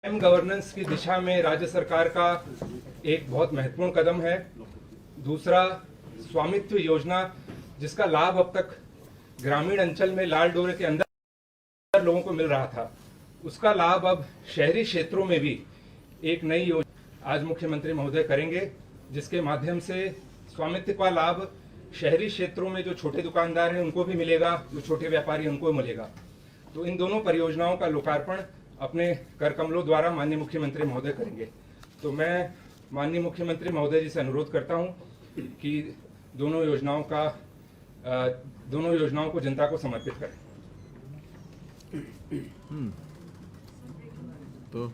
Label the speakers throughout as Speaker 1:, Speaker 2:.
Speaker 1: Governance की दिशा में राज्य सरकार का एक बहुत महत्वपूर्ण कदम है। दूसरा, स्वामित्व योजना, जिसका लाभ अब तक ग्रामीण अंचल में लाल डोरे के अंदर लोगों को मिल रहा था, उसका लाभ अब शहरी क्षेत्रों में भी एक नई योजना आज मुख्यमंत्री महोदय करेंगे, जिसके माध्यम से स्वामित्व का लाभ शहरी क्षेत्रों में जो छोटे दुकानदार हैं उनको भी मिलेगा, जो छोटे व्यापारी उनको मिलेगा। तो इन दोनों परियोजनाओं का लोकार्पण अपने कर कमलों द्वारा माननीय मुख्यमंत्री महोदय करेंगे। तो मैं माननीय मुख्यमंत्री महोदय जी से अनुरोध करता हूं कि दोनों योजनाओं को जनता को समर्पित करें।
Speaker 2: तो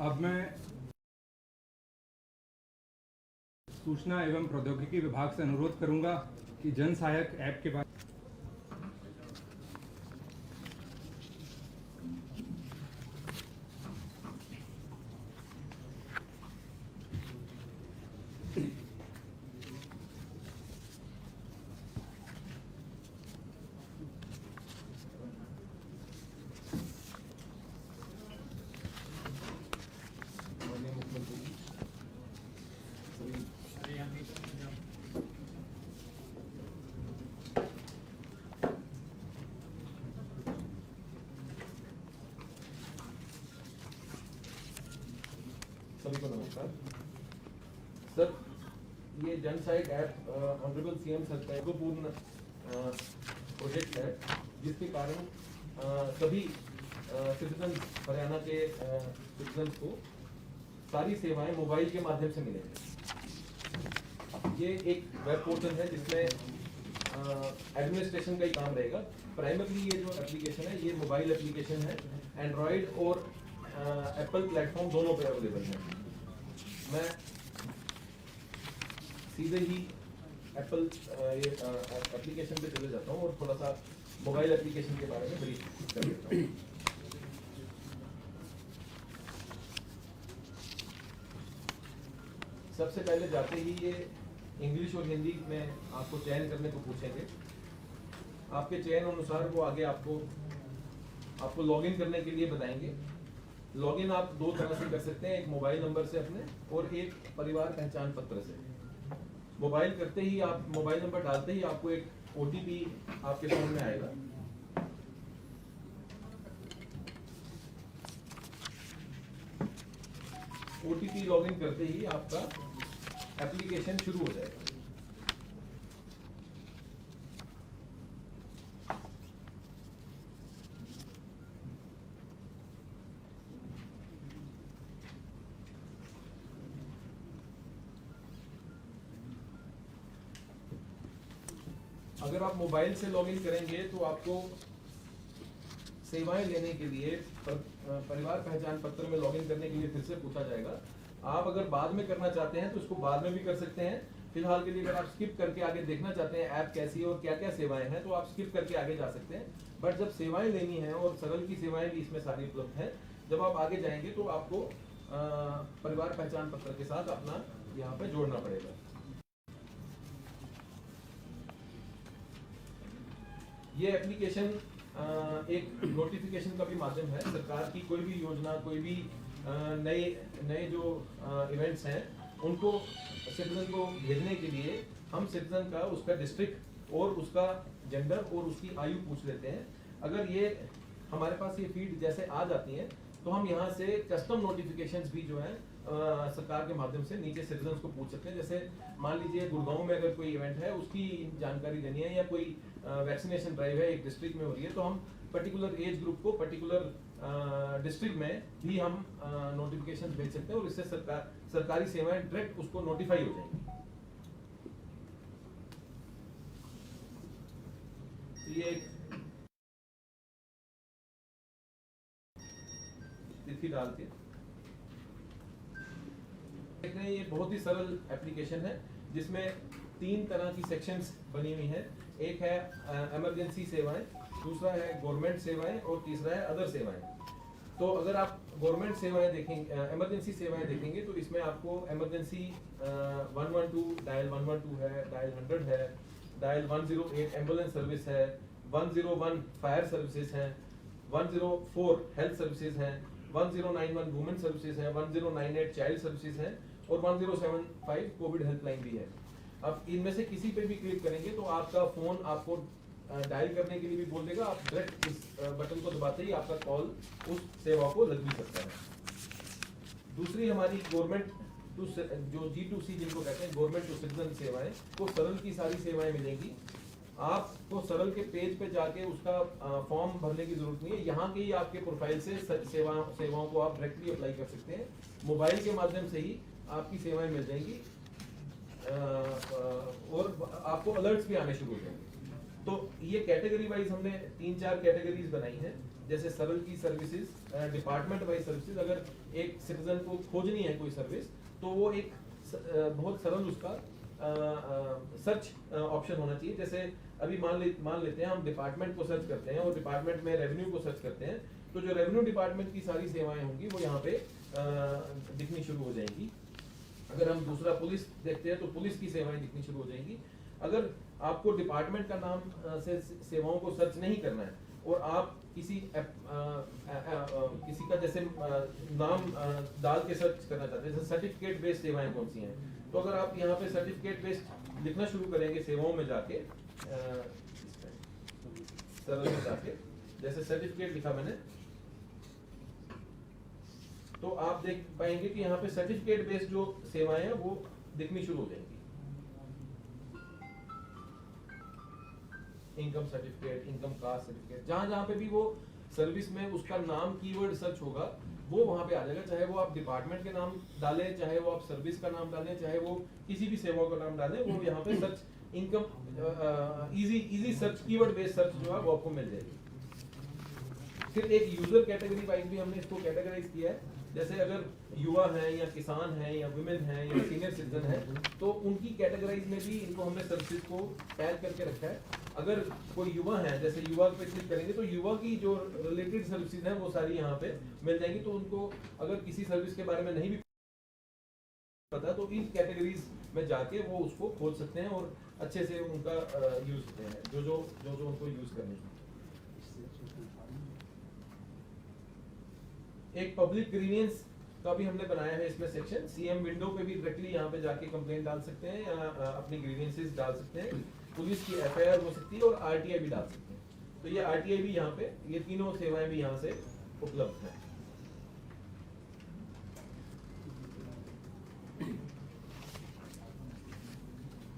Speaker 1: अब मैं सूचना एवं प्रौद्योगिकी विभाग से अनुरोध करूंगा कि जन सहायक ऐप के बारे
Speaker 3: सभी को नमस्कार। सर, ये जन सहायक ऐप ऑनरेबल सीएम सर का महत्वपूर्ण प्रोजेक्ट है, जिसके कारण सभी सिटीजन हरियाणा के सिटीजन को सारी सेवाएं मोबाइल के माध्यम से मिलेंगी। ये एक वेब पोर्टल है जिसमें एडमिनिस्ट्रेशन का ही काम रहेगा। प्राइमरली ये जो एप्लीकेशन है, ये मोबाइल एप्लीकेशन है, एंड्रॉयड और एप्पल प्लेटफॉर्म दोनों पे अवेलेबल है। मैं सीधे ही एप्पल एप्लीकेशन पे चले जाता हूँ और थोड़ा सा मोबाइल एप्लीकेशन के बारे में ब्रीफ कर देता हूँ। सबसे पहले जाते ही ये इंग्लिश और हिंदी में आपको चयन करने को पूछेंगे। आपके चयन अनुसार वो आगे आपको लॉगिन करने के लिए बताएंगे। लॉगिन आप दो तरह से कर सकते हैं, एक मोबाइल नंबर से अपने और एक परिवार पहचान पत्र से। मोबाइल करते ही आप मोबाइल नंबर डालते ही आपको एक ओटीपी आपके फोन में आएगा। ओटीपी लॉगिन करते ही आपका एप्लीकेशन शुरू हो जाएगा। अगर आप मोबाइल से लॉगिन करेंगे तो आपको सेवाएं लेने के लिए परिवार पहचान पत्र में लॉगिन करने के लिए फिर से पूछा जाएगा। आप अगर बाद में करना चाहते हैं तो उसको बाद में भी कर सकते हैं। फिलहाल के लिए अगर आप स्किप करके आगे देखना चाहते हैं ऐप कैसी है और क्या क्या सेवाएं हैं, तो आप स्किप करके आगे जा सकते हैं। बट जब सेवाएं लेनी है और सरल की सेवाएं भी इसमें सारी उपलब्ध है, जब आप आगे जाएंगे तो आपको परिवार पहचान पत्र के साथ अपना यहाँ पे जोड़ना पड़ेगा। ये एप्लीकेशन एक नोटिफिकेशन का भी माध्यम है। सरकार की कोई भी योजना, कोई भी नए जो इवेंट्स हैं, उनको सिटीजन को भेजने के लिए हम सिटीजन का उसका डिस्ट्रिक्ट और उसका जेंडर और उसकी आयु पूछ लेते हैं। अगर ये हमारे पास ये फीड जैसे आ जाती हैं तो हम यहाँ से कस्टम नोटिफिकेशंस भी जो है सरकार के माध्यम से नीचे सिटीजन को पूछ सकते हैं। जैसे मान लीजिए गुड़गांव में अगर कोई इवेंट है, उसकी जानकारी देनी है, या कोई वैक्सीनेशन ड्राइव है एक डिस्ट्रिक्ट में हो रही है, तो हम पर्टिकुलर एज ग्रुप को पर्टिकुलर डिस्ट्रिक्ट में भी हम नोटिफिकेशन भेज सकते हैं और इससे सरकारी सेवाएं डायरेक्ट उसको नोटिफाई हो जाएंगी। तो ये एक तिथि डाल के देख रहे हैं, ये बहुत ही सरल एप्लीकेशन है जिसमें 3 तरह की सेक्शंस बनी हुई हैं। एक है इमरजेंसी सेवाएं, दूसरा है गवर्नमेंट सेवाएं और तीसरा है अदर सेवाएं। तो अगर आप गवर्नमेंट सेवाएं देखेंगे, इमरजेंसी सेवाएं देखेंगे, तो इसमें आपको इमरजेंसी 112 डायल 112 है, डायल 100 है, डायल 108 एम्बुलेंस सर्विस है, 101 फायर सर्विसेज हैं, 104 हेल्थ सर्विसेज हैं, 1091 वुमेन सर्विसेज हैं, 1098 चाइल्ड सर्विसेज हैं और 1075 कोविड हेल्पलाइन भी है। अब इनमें से किसी पे भी क्लिक करेंगे तो आपका फोन आपको डायल करने के लिए भी बोल देगा, आप डायरेक्ट इस बटन को दबाते ही आपका कॉल उस सेवा को लग भी सकता है। दूसरी हमारी गवर्नमेंट टू जो G2C जिनको कहते हैं, गवर्नमेंट टू सिटीजन सेवाएं, तो सरल की सारी सेवाएं मिलेंगी। आपको सरल के पेज पे जाके उसका फॉर्म भरने की जरूरत नहीं है, यहाँ के ही आपके प्रोफाइल से सेवाओं को आप डायरेक्टली अप्लाई कर सकते हैं। मोबाइल के माध्यम से ही आपकी सेवाएं मिल जाएंगी और आपको अलर्ट्स भी आने शुरू हो जाएंगे। तो ये कैटेगरी वाइज हमने 3-4 कैटेगरीज बनाई हैं, जैसे सरल की सर्विसेज, डिपार्टमेंट वाइज सर्विसेज। अगर एक सिटीजन को खोजनी है कोई सर्विस तो वो एक बहुत सरल उसका सर्च ऑप्शन होना चाहिए। जैसे अभी मान लेते हैं हम डिपार्टमेंट को सर्च करते हैं और डिपार्टमेंट में रेवेन्यू को सर्च करते हैं, तो जो रेवेन्यू डिपार्टमेंट की सारी सेवाएं होंगी वो यहाँ पे दिखनी शुरू हो जाएंगी। अगर हम दूसरा पुलिस देखते हैं तो पुलिस की सेवाएं दिखनी शुरू हो जाएंगी। अगर आपको डिपार्टमेंट का नाम से सेवाओं को सर्च नहीं करना है और आप किसी का जैसे नाम डाल के सर्च करना चाहते हैं, जैसे सर्टिफिकेट बेस्ड सेवाएं कौन सी हैं, तो अगर आप यहाँ पे सर्टिफिकेट बेस्ड लिखना शुरू करेंगे सेवाओं में जाके, सरल में जाके जैसे सर्टिफिकेट लिखा मैंने, तो आप देख पाएंगे कि यहाँ पे सर्टिफिकेट बेस्ड जो सेवाएं हैं वो दिखनी शुरू हो जाएंगी। Income certificate, income caste certificate, जहां पे भी वो सर्विस में उसका नाम कीवर्ड सर्च होगा वो वहां पे आ जाएगा। चाहे वो आप डिपार्टमेंट के नाम डालें, चाहे वो आप सर्विस का नाम डालें, चाहे वो किसी भी सेवा का नाम डालें, वो यहाँ पे search income easy search, keyword based search जो है वो आपको मिल जाएगी। फिर एक यूजर कैटेगरी वाइज भी हमने इसको कैटेगराइज किया है। जैसे अगर युवा हैं या किसान हैं या वुमेन हैं या सीनियर सिटीजन हैं, तो उनकी कैटेगराइज में भी इनको हमने सर्विसेज को टैग करके रखा है। अगर कोई युवा है, जैसे युवा पे क्लिक करेंगे तो युवा की जो रिलेटेड सर्विसेज हैं वो सारी यहाँ पे मिल जाएंगी। तो उनको अगर किसी सर्विस के बारे में नहीं भी पता तो इन कैटेगरीज में जाके वो उसको खोज सकते हैं और अच्छे से उनका यूज करते हैं जो उनको यूज करनी है। एक पब्लिक ग्रीवियंस का भी हमने बनाया है इसमें सेक्शन। सीएम विंडो पे भी डायरेक्टली यहाँ पे जाके कंप्लेंट डाल सकते हैं या अपनी ग्रीवियंसेस डाल सकते हैं। पुलिस की एफआईआर हो सकती है और आरटीआई भी डाल सकते हैं। तो ये आरटीआई भी यहाँ पे, ये तीनों सेवाएं भी यहाँ से उपलब्ध हैं।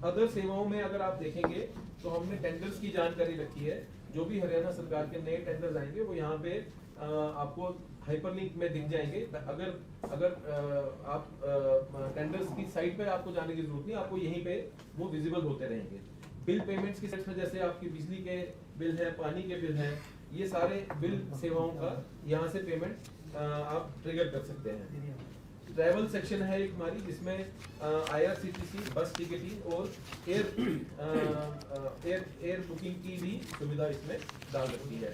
Speaker 3: अदर सेवाओं में अगर आप देखेंगे तो हमने टेंडर्स की जानकारी रखी है। जो भी हरियाणा सरकार के नए टेंडर्स आएंगे वो यहाँ पे आपको हाइपरलिंक में दिख जाएंगे। अगर आप टेंडर्स की साइट पे आपको जाने की जरूरत नहीं, आपको यहीं पे वो विजिबल होते रहेंगे। बिल पेमेंट्स की साइट में जैसे आपकी बिजली के बिल है, पानी के बिल हैं, ये सारे बिल सेवाओं का यहाँ से पेमेंट आप ट्रिगर कर सकते हैं। ट्रैवल सेक्शन है एक हमारी, जिसमें IRCTC बस टिकटिंग और एयर बुकिंग की भी सुविधा इसमें डाल रखी है।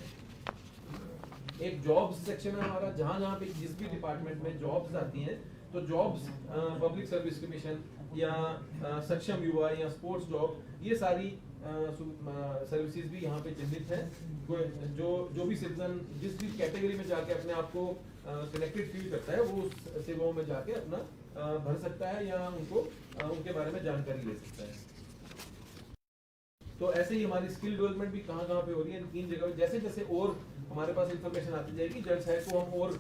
Speaker 3: एक जॉब्स सेक्शन है हमारा, जहाँ पे जिस भी डिपार्टमेंट में जॉब्स आती हैं, तो जॉब्स पब्लिक सर्विस कमीशन या सक्षम युवा या स्पोर्ट्स जॉब, ये सारी सर्विसेज भी यहाँ पे चिन्हित हैं। जो भी सिटीजन जिस भी कैटेगरी में जाके अपने आप को कनेक्टेड फील करता है वो उस सेवाओं में जाके अपना भर सकता है या उनके बारे में जानकारी ले सकता है। तो ऐसे ही हमारी स्किल डेवलपमेंट भी कहाँ पे हो रही है, इन 3 जगह। जैसे जैसे और हमारे पास इंफॉर्मेशन आती जाएगी, जज साहब को हम और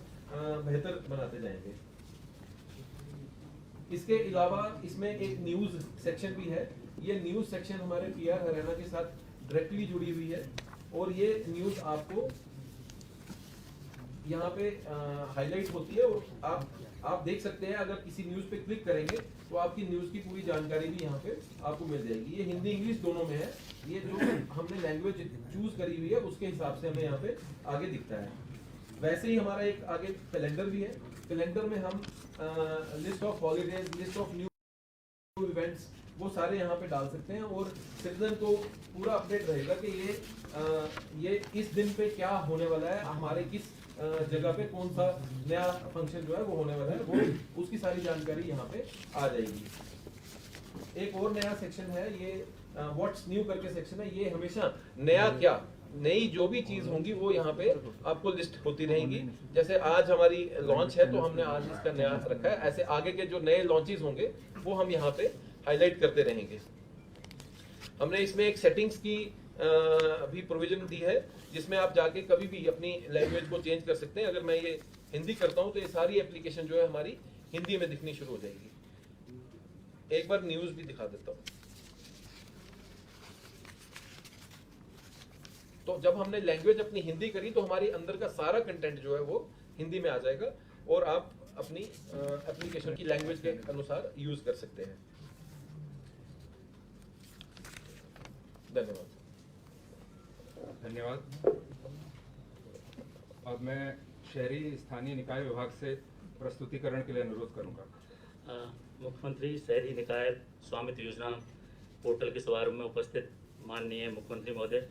Speaker 3: बेहतर बनाते जाएंगे। इसके अलावा इसमें एक न्यूज सेक्शन भी है। ये न्यूज सेक्शन हमारे PR हरियाणा के साथ डायरेक्टली जुड़ी हुई है और ये न्यूज आपको यहाँ पे हाईलाइट होती है और आप देख सकते हैं। अगर किसी न्यूज पे क्लिक करेंगे तो आपकी न्यूज की पूरी जानकारी भी यहाँ पे आपको मिल जाएगी। ये हिंदी इंग्लिश दोनों में है। ये जो हमने लैंग्वेज चूज करी हुई है उसके हिसाब से हमें यहाँ पे आगे दिखता है। वैसे ही हमारा एक आगे कैलेंडर भी है। कैलेंडर में हम list of holidays, list of new events वो सारे यहाँ पे डाल सकते हैं और सिटीजन को पूरा अपडेट रहेगा कि ये इस दिन पे क्या होने वाला है, हमारे किस जगह पे कौन सा नया फंक्शन जो है वो होने वाला है, वो उसकी सारी जानकारी यहाँ पे आ जाएगी। एक और नया सेक्शन है ये व्हाट्स न्यू करके सेक्शन है। ये हमेशा नया क्या, नई जो भी चीज होंगी वो यहाँ पे आपको लिस्ट होती रहेंगी। जैसे आज हमारी लॉन्च है तो हमने आज इसका नया रखा है, ऐसे आगे के जो नए लॉन्चेस होंगे वो हम यहाँ पे हाईलाइट करते रहेंगे। हमने इसमें एक सेटिंग्स की भी प्रोविजन दी है जिसमें आप जाके कभी भी अपनी लैंग्वेज को चेंज कर सकते हैं। अगर मैं ये हिंदी करता हूँ तो ये सारी एप्लीकेशन जो है हमारी हिंदी में दिखनी शुरू हो जाएगी। एक बार न्यूज भी दिखा देता हूँ। तो जब हमने लैंग्वेज अपनी हिंदी करी तो हमारी अंदर का सारा कंटेंट जो है वो हिंदी में आ जाएगा और आप अपनी एप्लीकेशन की लैंग्वेज के अनुसार यूज कर सकते हैं। धन्यवाद।
Speaker 1: धन्यवाद। अब मैं शहरी स्थानीय निकाय विभाग से प्रस्तुतिकरण के लिए अनुरोध करूंगा।
Speaker 2: मुख्यमंत्री शहरी निकाय स्वामित्व योजना पोर्टल के शुभारंभ में उपस्थित माननीय मुख्यमंत्री महोदय,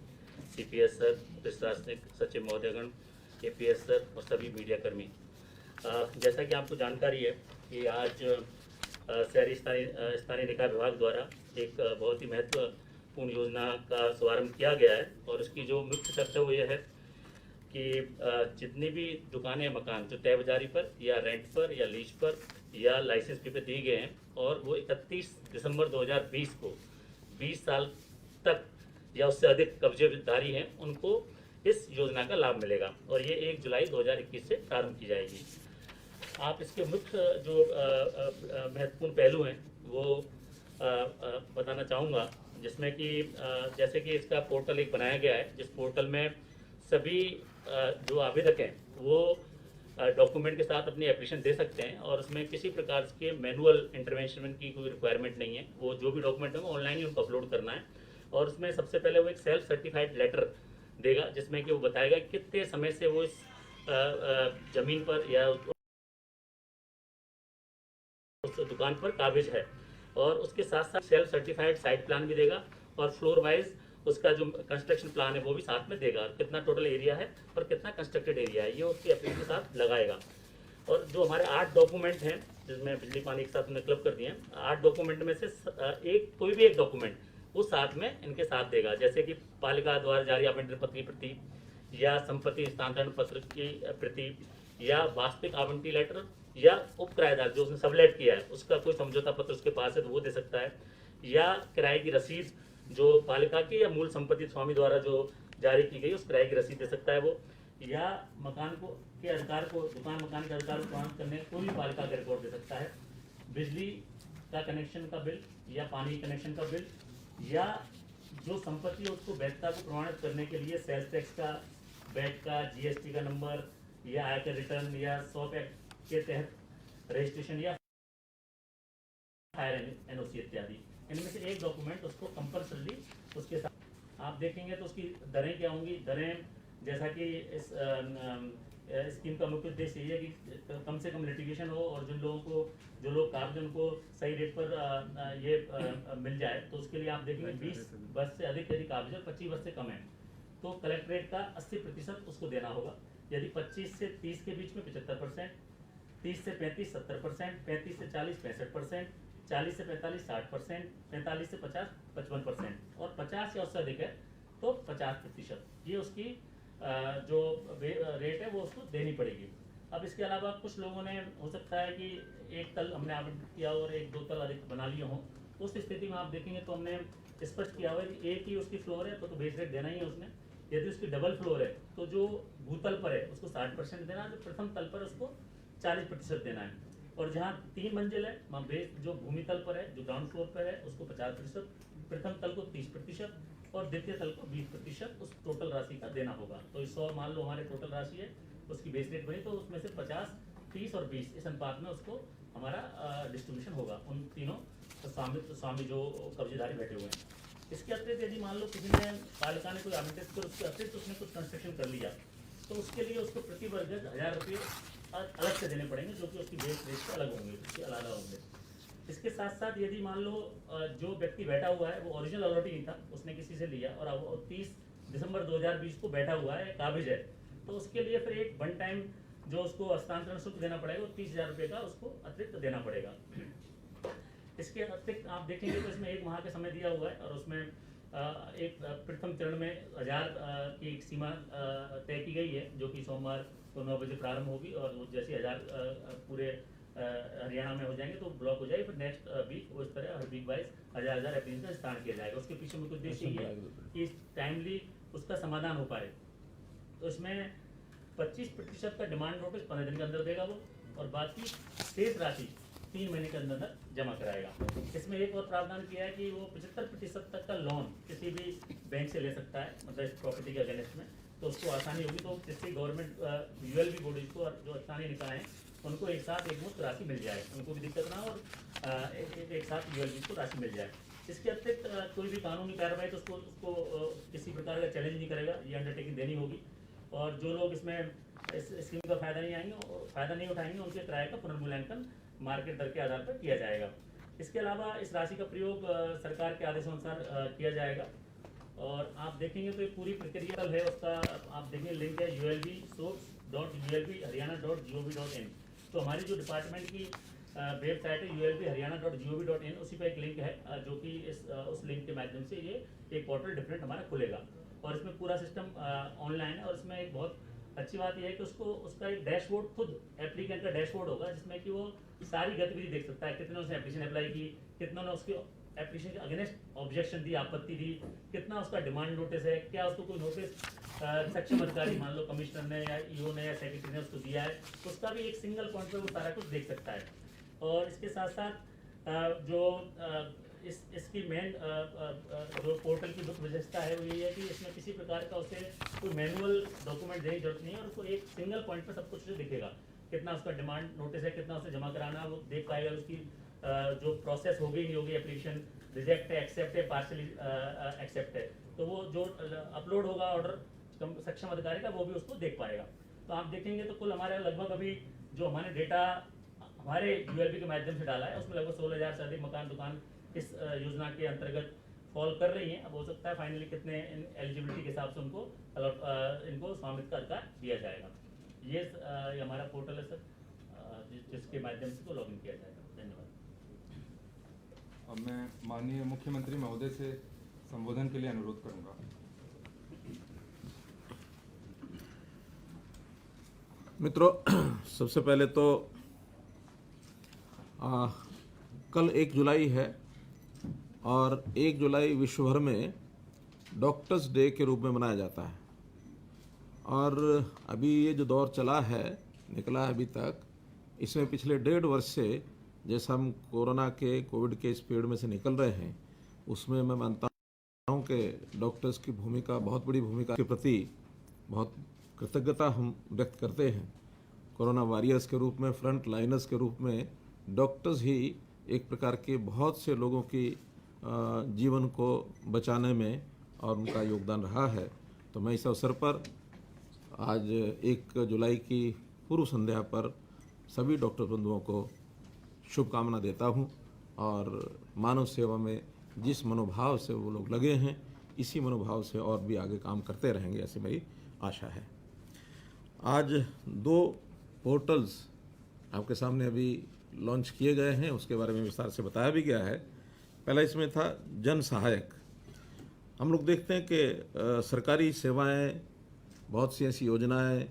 Speaker 2: CPS सर, प्रशासनिक सचिव महोदयगण, APS सर और सभी मीडिया कर्मी, जैसा कि आपको जानकारी है कि आज शहरी स्थानीय निकाय विभाग द्वारा एक बहुत ही महत्वपूर्ण योजना का शुभारंभ किया गया है और उसकी जो मुख्य शर्त है वो ये है कि जितनी भी दुकानें, मकान जो तय बाजारी पर या रेंट पर या लीज पर या लाइसेंस फी पे दिए गए हैं और वो 31 दिसंबर 2020 को 20 साल तक या उससे अधिक कब्जेदारी हैं, उनको इस योजना का लाभ मिलेगा और ये 1 जुलाई 2021 से प्रारंभ की जाएगी। आप इसके मुख्य जो महत्वपूर्ण पहलू हैं वो बताना चाहूँगा, जिसमें कि जैसे कि इसका पोर्टल एक बनाया गया है जिस पोर्टल में सभी जो आवेदक हैं वो डॉक्यूमेंट के साथ अपनी एप्लीकेशन दे सकते हैं और उसमें किसी प्रकार के मैनुअल इंटरवेंशन की कोई रिक्वायरमेंट नहीं है। वो जो भी डॉक्यूमेंट है वो ऑनलाइन ही उनको अपलोड करना है और उसमें सबसे पहले वो एक सेल्फ सर्टिफाइड लेटर देगा जिसमें कि वो बताएगा कितने समय से वो इस जमीन पर या उस दुकान पर काबिज है और उसके साथ साथ सेल्फ सर्टिफाइड साइट प्लान भी देगा और फ्लोर वाइज उसका जो कंस्ट्रक्शन प्लान है वो भी साथ में देगा, कितना टोटल एरिया है और कितना कंस्ट्रक्टेड एरिया है ये उसकी एप्लीकेशन के साथ लगाएगा। और जो हमारे 8 डॉक्यूमेंट हैं जिसमें बिजली पानी के साथ हमने क्लब कर दिए हैं, 8 डॉक्यूमेंट में से कोई भी एक डॉक्यूमेंट वो साथ में इनके साथ देगा, जैसे कि पालिका द्वारा जारी आवंटन पत्र की प्रति या संपत्ति हस्तांतरण पत्र की प्रति या वास्तविक आवंटी लेटर या उप किराएदार जो उसने सबलेट किया है उसका कोई समझौता पत्र उसके पास है तो वो दे सकता है, या किराए की रसीद जो पालिका की या मूल संपत्ति स्वामी द्वारा जो जारी की गई उस किराए की रसीद दे सकता है वो, या मकान को के अधिकार को दुकान मकान के अधिकार को प्रमाणित करने कोई भी पालिका का रिकॉर्ड दे सकता है, बिजली का कनेक्शन का बिल या पानी कनेक्शन का बिल या जो संपत्ति है उसको वैधता को प्रमाणित करने के लिए सेल्स टैक्स का, वैट का, GST का नंबर या आयकर रिटर्न या शॉप एक्ट के तहत रजिस्ट्रेशन या फायर NOC इत्यादि, इनमें से एक डॉक्यूमेंट उसको कंपल्सरी उसके साथ आप देखेंगे तो उसकी दरें क्या होंगी। दरें जैसा कि इस स्कीम का मुख्य उद्देश्य ये है कि कम से कम लिटिगेशन हो और जो लोग कागज उनको सही रेट पर ये मिल जाए, तो उसके लिए आप देखेंगे 20 वर्ष से अधिक यदि कागज 25 वर्ष से कम है तो कलेक्ट्रेट का 80% उसको देना होगा, यदि 25 से 30 के बीच में 75%, 30 से 35 70%, 35 से 40 65%, 40 से 45 60%, 45 से 50 55% और 50 या उससे अधिक है तो 50%, ये उसकी जो रेट है वो उसको देनी पड़ेगी। अब इसके अलावा कुछ लोगों ने हो सकता है कि एक तल हमने आवंटित किया और 1-2 तल अधिक बना लिए हों, उस स्थिति में आप देखेंगे तो हमने स्पष्ट किया हुआ है कि एक ही उसकी फ्लोर है तो बेस रेट देना ही है उसने। यदि उसकी डबल फ्लोर है तो जो भूतल पर है उसको 60% देना है, जो प्रथम तल पर उसको 40% देना है, और जहाँ 3 मंजिल है वहाँ बेस जो भूमि तल पर है जो ग्राउंड फ्लोर पर है उसको 50%, प्रथम तल को 30% और द्वितीय तल को 20% उस टोटल राशि का देना होगा। तो 100 मान लो हमारे टोटल राशि है उसकी बेस रेट बनी तो उसमें से 50, 30 और 20 इस अनुपात में उसको हमारा डिस्ट्रीब्यूशन होगा उन तीनों स्वामी जो कब्जेदारी बैठे हुए हैं। इसके अतिरिक्त यदि मान लो किसी ने पालिका ने कोई आवंटित कर उसके अतिरिक्त उसने कुछ कंस्ट्रक्शन कर लिया तो उसके लिए उसको प्रति वर्ग 1000 रुपये अलग से देने पड़ेंगे जो कि उसकी बेस रेट से अलग होंगे, उसके अलग होंगे। इसके साथ साथ यदि मान लो जो व्यक्ति बैठा हुआ है वो ओरिजिनल अलॉटी नहीं था, उसने किसी से लिया और अब वो 30 दिसंबर 2020 को बैठा हुआ है, काबिज है, तो उसके लिए फिर एक वन टाइम जो उसको हस्तांतरण शुल्क देना पड़ेगा, वो 30,000 रुपये का उसको अतिरिक्त देना पड़ेगा। इसके अतिरिक्त आप देखेंगे तो इसमें 1 माह का समय दिया हुआ है और उसमें एक प्रथम चरण में 1000 की एक सीमा तय की गई है, जो कि सोमवार को 9 बजे प्रारंभ होगी और वो जैसे 1000 पूरे हरियाणा में हो जाएंगे तो ब्लॉक हो जाएगी, फिर नेक्स्ट वीक उस तरह हर वीक वाइज 1000 एप्लीकेशन का विस्तार किया जाएगा। उसके पीछे मुख्य उद्देश्य ये है कि टाइमली उसका समाधान हो पाए। तो इसमें 25% का डिमांड नोटिस 15 दिन के अंदर देगा वो, और बाकी शेष राशि 3 महीने के अंदर जमा कराएगा। इसमें एक और प्रावधान किया है कि वो 75% तक का लोन किसी भी बैंक से ले सकता है, मतलब इस प्रॉपर्टी के अगेंस्ट में, तो उसको आसानी होगी। तो जिससे गवर्नमेंट यूएलबी बॉडीज को और जो स्थानीय निकाय हैं उनको एक साथ एक मुश्त राशि मिल जाए, उनको भी दिक्कत ना हो और एक साथ यूएलबी को राशि मिल जाए। इसके अतिरिक्त कोई भी कानूनी कार्रवाई तो उसको किसी प्रकार का चैलेंज नहीं करेगा, ये अंडरटेकिंग देनी होगी। और जो लोग इसमें इस स्कीम का फायदा नहीं उठाएंगे उनके किराए का पुनर्मूल्यांकन मार्केट दर के आधार पर किया जाएगा। इसके अलावा इस राशि का प्रयोग सरकार के आदेशानुसार किया जाएगा। और आप देखेंगे तो ये पूरी प्रक्रिया है उसका, आप देखेंगे लिंक है ulb.haryana.gov.in। तो हमारी जो डिपार्टमेंट की वेबसाइट है ulb.haryana.gov.in, उसी पर एक लिंक है जो कि उस लिंक के माध्यम से ये एक पोर्टल डिफरेंट हमारा खुलेगा और इसमें पूरा सिस्टम ऑनलाइन है। और इसमें एक बहुत अच्छी बात यह है कि उसका एक डैशबोर्ड, खुद एप्लीकेंट का डैशबोर्ड होगा, जिसमें कि वो सारी गतिविधि देख सकता है, कितने उसने एप्लीकेशन अप्लाई की, कितना ने उसके एप्लीकेशन के अगेंस्ट ऑब्जेक्शन दी, आपत्ति दी, कितना उसका डिमांड नोटिस है, क्या उसको कोई नोटिस सक्षम अधिकारी मान लो कमिश्नर ने या ईओ ने या सेक्रेटरी ने उसको दिया है, उसका भी एक सिंगल पॉइंट पर वो सारा कुछ देख सकता है। और इसके साथ साथ जो इसकी मेन जो पोर्टल की मुख्य विशेषता है वो ये है कि इसमें किसी प्रकार का उसे कोई मैनुअल डॉक्यूमेंट देने की जरूरत नहीं है और उसको एक सिंगल पॉइंट पर सब कुछ दिखेगा, कितना उसका डिमांड नोटिस है, कितना उसे जमा कराना है, वो देख पाएगा। उसकी जो प्रोसेस होगी नहीं होगी, एप्लीकेशन रिजेक्ट है, एक्सेप्ट है, पार्शली एक्सेप्ट है, तो वो जो अपलोड होगा ऑर्डर सक्षम अधिकारी का वो भी उसको देख पाएगा। तो आप देखेंगे तो कुल हमारे लगभग अभी जो हमारे डेटा हमारे यूएलबी के माध्यम से डाला है उसमें लगभग 16,000 से अधिक मकान दुकान इस योजना के अंतर्गत फॉल कर रही हैं। अब हो सकता है फाइनली कितने एलिजिबिलिटी के हिसाब से उनको इनको स्वामित्व का अधिकार दिया जाएगा। ये हमारा पोर्टल है सर, जिसके माध्यम से लॉग इन किया जाएगा। धन्यवाद।
Speaker 1: अब मैं माननीय मुख्यमंत्री महोदय से संबोधन के लिए अनुरोध करूंगा।
Speaker 4: मित्रों, सबसे पहले तो कल 1 जुलाई है और 1 जुलाई विश्व भर में डॉक्टर्स डे के रूप में मनाया जाता है। और अभी ये जो दौर चला है, निकला है अभी तक, इसमें पिछले 1.5 वर्ष से जैसे हम कोविड के इस पीरियड में से निकल रहे हैं, उसमें मैं मानता हूँ कि डॉक्टर्स की भूमिका, बहुत बड़ी भूमिका के प्रति बहुत कृतज्ञता हम व्यक्त करते हैं। कोरोना वॉरियर्स के रूप में, फ्रंट लाइनर्स के रूप में डॉक्टर्स ही एक प्रकार के बहुत से लोगों की जीवन को बचाने में और उनका योगदान रहा है। तो मैं इस अवसर पर आज 1 जुलाई की पूर्व संध्या पर सभी डॉक्टर बंधुओं को शुभकामना देता हूं और मानव सेवा में जिस मनोभाव से वो लोग लगे हैं, इसी मनोभाव से और भी आगे काम करते रहेंगे, ऐसी मेरी आशा है। आज 2 पोर्टल्स आपके सामने अभी लॉन्च किए गए हैं, उसके बारे में विस्तार से बताया भी गया है। पहला इसमें था जन सहायक। हम लोग देखते हैं कि सरकारी सेवाएं, बहुत सी ऐसी योजनाएं,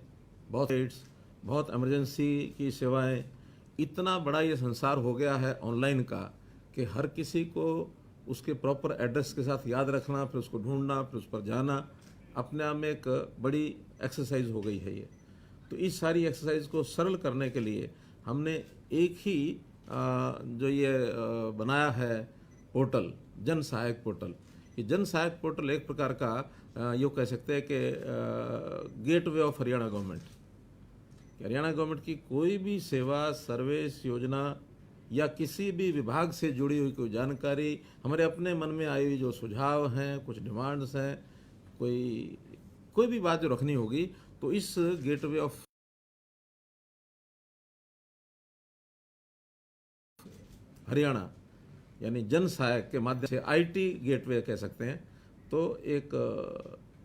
Speaker 4: बहुत एड्स, बहुत इमरजेंसी की सेवाएं, इतना बड़ा ये संसार हो गया है ऑनलाइन का कि हर किसी को उसके प्रॉपर एड्रेस के साथ याद रखना, फिर उसको ढूंढना, फिर उस पर जाना, अपने आप में एक बड़ी एक्सरसाइज हो गई है ये। तो इस सारी एक्सरसाइज को सरल करने के लिए हमने एक ही जो ये बनाया है पोर्टल, जन सहायक पोर्टल। ये जन सहायक पोर्टल एक प्रकार का यूँ कह सकते हैं कि gateway of Haryana government. Haryana government की कोई भी सेवा, सर्विस, योजना या किसी भी विभाग से जुड़ी हुई कोई जानकारी, हमारे अपने मन में आई हुई जो सुझाव हैं, कुछ डिमांड्स हैं, कोई भी बात जो रखनी होगी, तो इस गेटवे ऑफ हरियाणा यानी जन सहायक के माध्यम से आईटी गेटवे कह सकते हैं, तो एक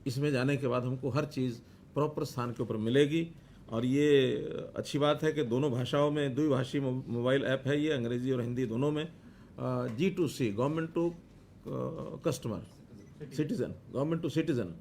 Speaker 4: इसमें जाने के बाद हमको हर चीज़ प्रॉपर स्थान के ऊपर मिलेगी। और ये अच्छी बात है कि दोनों भाषाओं में द्विभाषी मोबाइल ऐप है ये, अंग्रेजी और हिंदी दोनों में। G2C government to customer citizen, government to citizen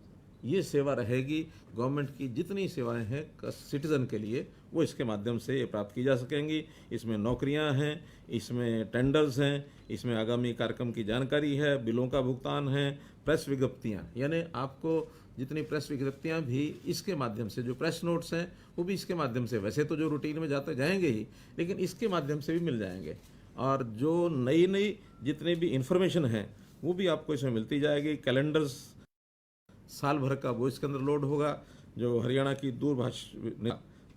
Speaker 4: ये सेवा रहेगी। गवर्नमेंट की जितनी सेवाएं हैं सिटीजन के लिए वो इसके माध्यम से ये प्राप्त की जा सकेंगी। इसमें नौकरियां हैं, इसमें टेंडर्स हैं, इसमें आगामी कार्यक्रम की जानकारी है, बिलों का भुगतान है, प्रेस विज्ञप्तियां, यानी आपको जितनी प्रेस विज्ञप्तियां भी इसके माध्यम से, जो प्रेस नोट्स हैं वो भी इसके माध्यम से, वैसे तो जो रूटीन में जाते जाएंगे ही, लेकिन इसके माध्यम से भी मिल जाएंगे। और जो नई नई जितनी भी इंफॉर्मेशन है वो भी आपको इसमें मिलती जाएगी। कैलेंडर्स साल भर का वो इसके अंदर लोड होगा। जो हरियाणा की दूरभाष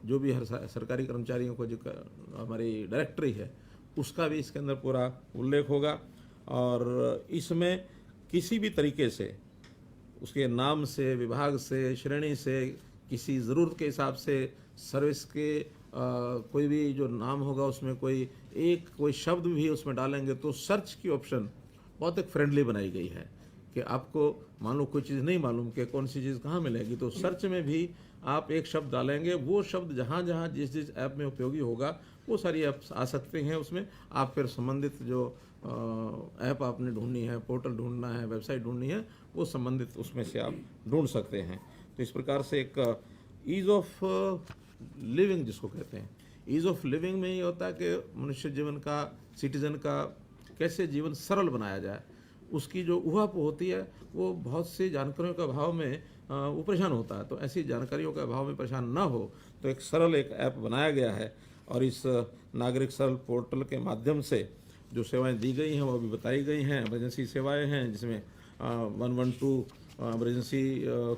Speaker 4: जो भी हर सरकारी कर्मचारियों को जो हमारी डायरेक्टरी है उसका भी इसके अंदर पूरा उल्लेख होगा। और इसमें किसी भी तरीके से उसके नाम से, विभाग से, श्रेणी से, किसी ज़रूरत के हिसाब से सर्विस के कोई भी जो नाम होगा उसमें कोई शब्द भी उसमें डालेंगे तो सर्च की ऑप्शन बहुत एक फ्रेंडली बनाई गई है कि आपको मान लो कोई चीज़ नहीं मालूम कि कौन सी चीज़ कहाँ मिलेगी, तो सर्च में भी आप एक शब्द डालेंगे, वो शब्द जहाँ जहाँ जिस जिस ऐप में उपयोगी होगा वो सारी ऐप्स आ सकते हैं उसमें। आप फिर संबंधित जो ऐप आपने ढूंढनी है, पोर्टल ढूंढना है, वेबसाइट ढूंढनी है, वो संबंधित उसमें से आप ढूंढ सकते हैं। तो इस प्रकार से एक ईज़ ऑफ लिविंग जिसको कहते हैं, ईज़ ऑफ लिविंग में ये होता है कि मनुष्य जीवन का, सिटीजन का कैसे जीवन सरल बनाया जाए, उसकी जो उहापोह होती है वो बहुत सी जानकारियों के अभाव में वो परेशान होता है। तो ऐसी जानकारियों के अभाव में परेशान ना हो तो एक सरल एक ऐप बनाया गया है। और इस नागरिक सरल पोर्टल के माध्यम से जो सेवाएं दी गई हैं वो भी बताई गई हैं। इमरजेंसी सेवाएं हैं जिसमें 112 इमरजेंसी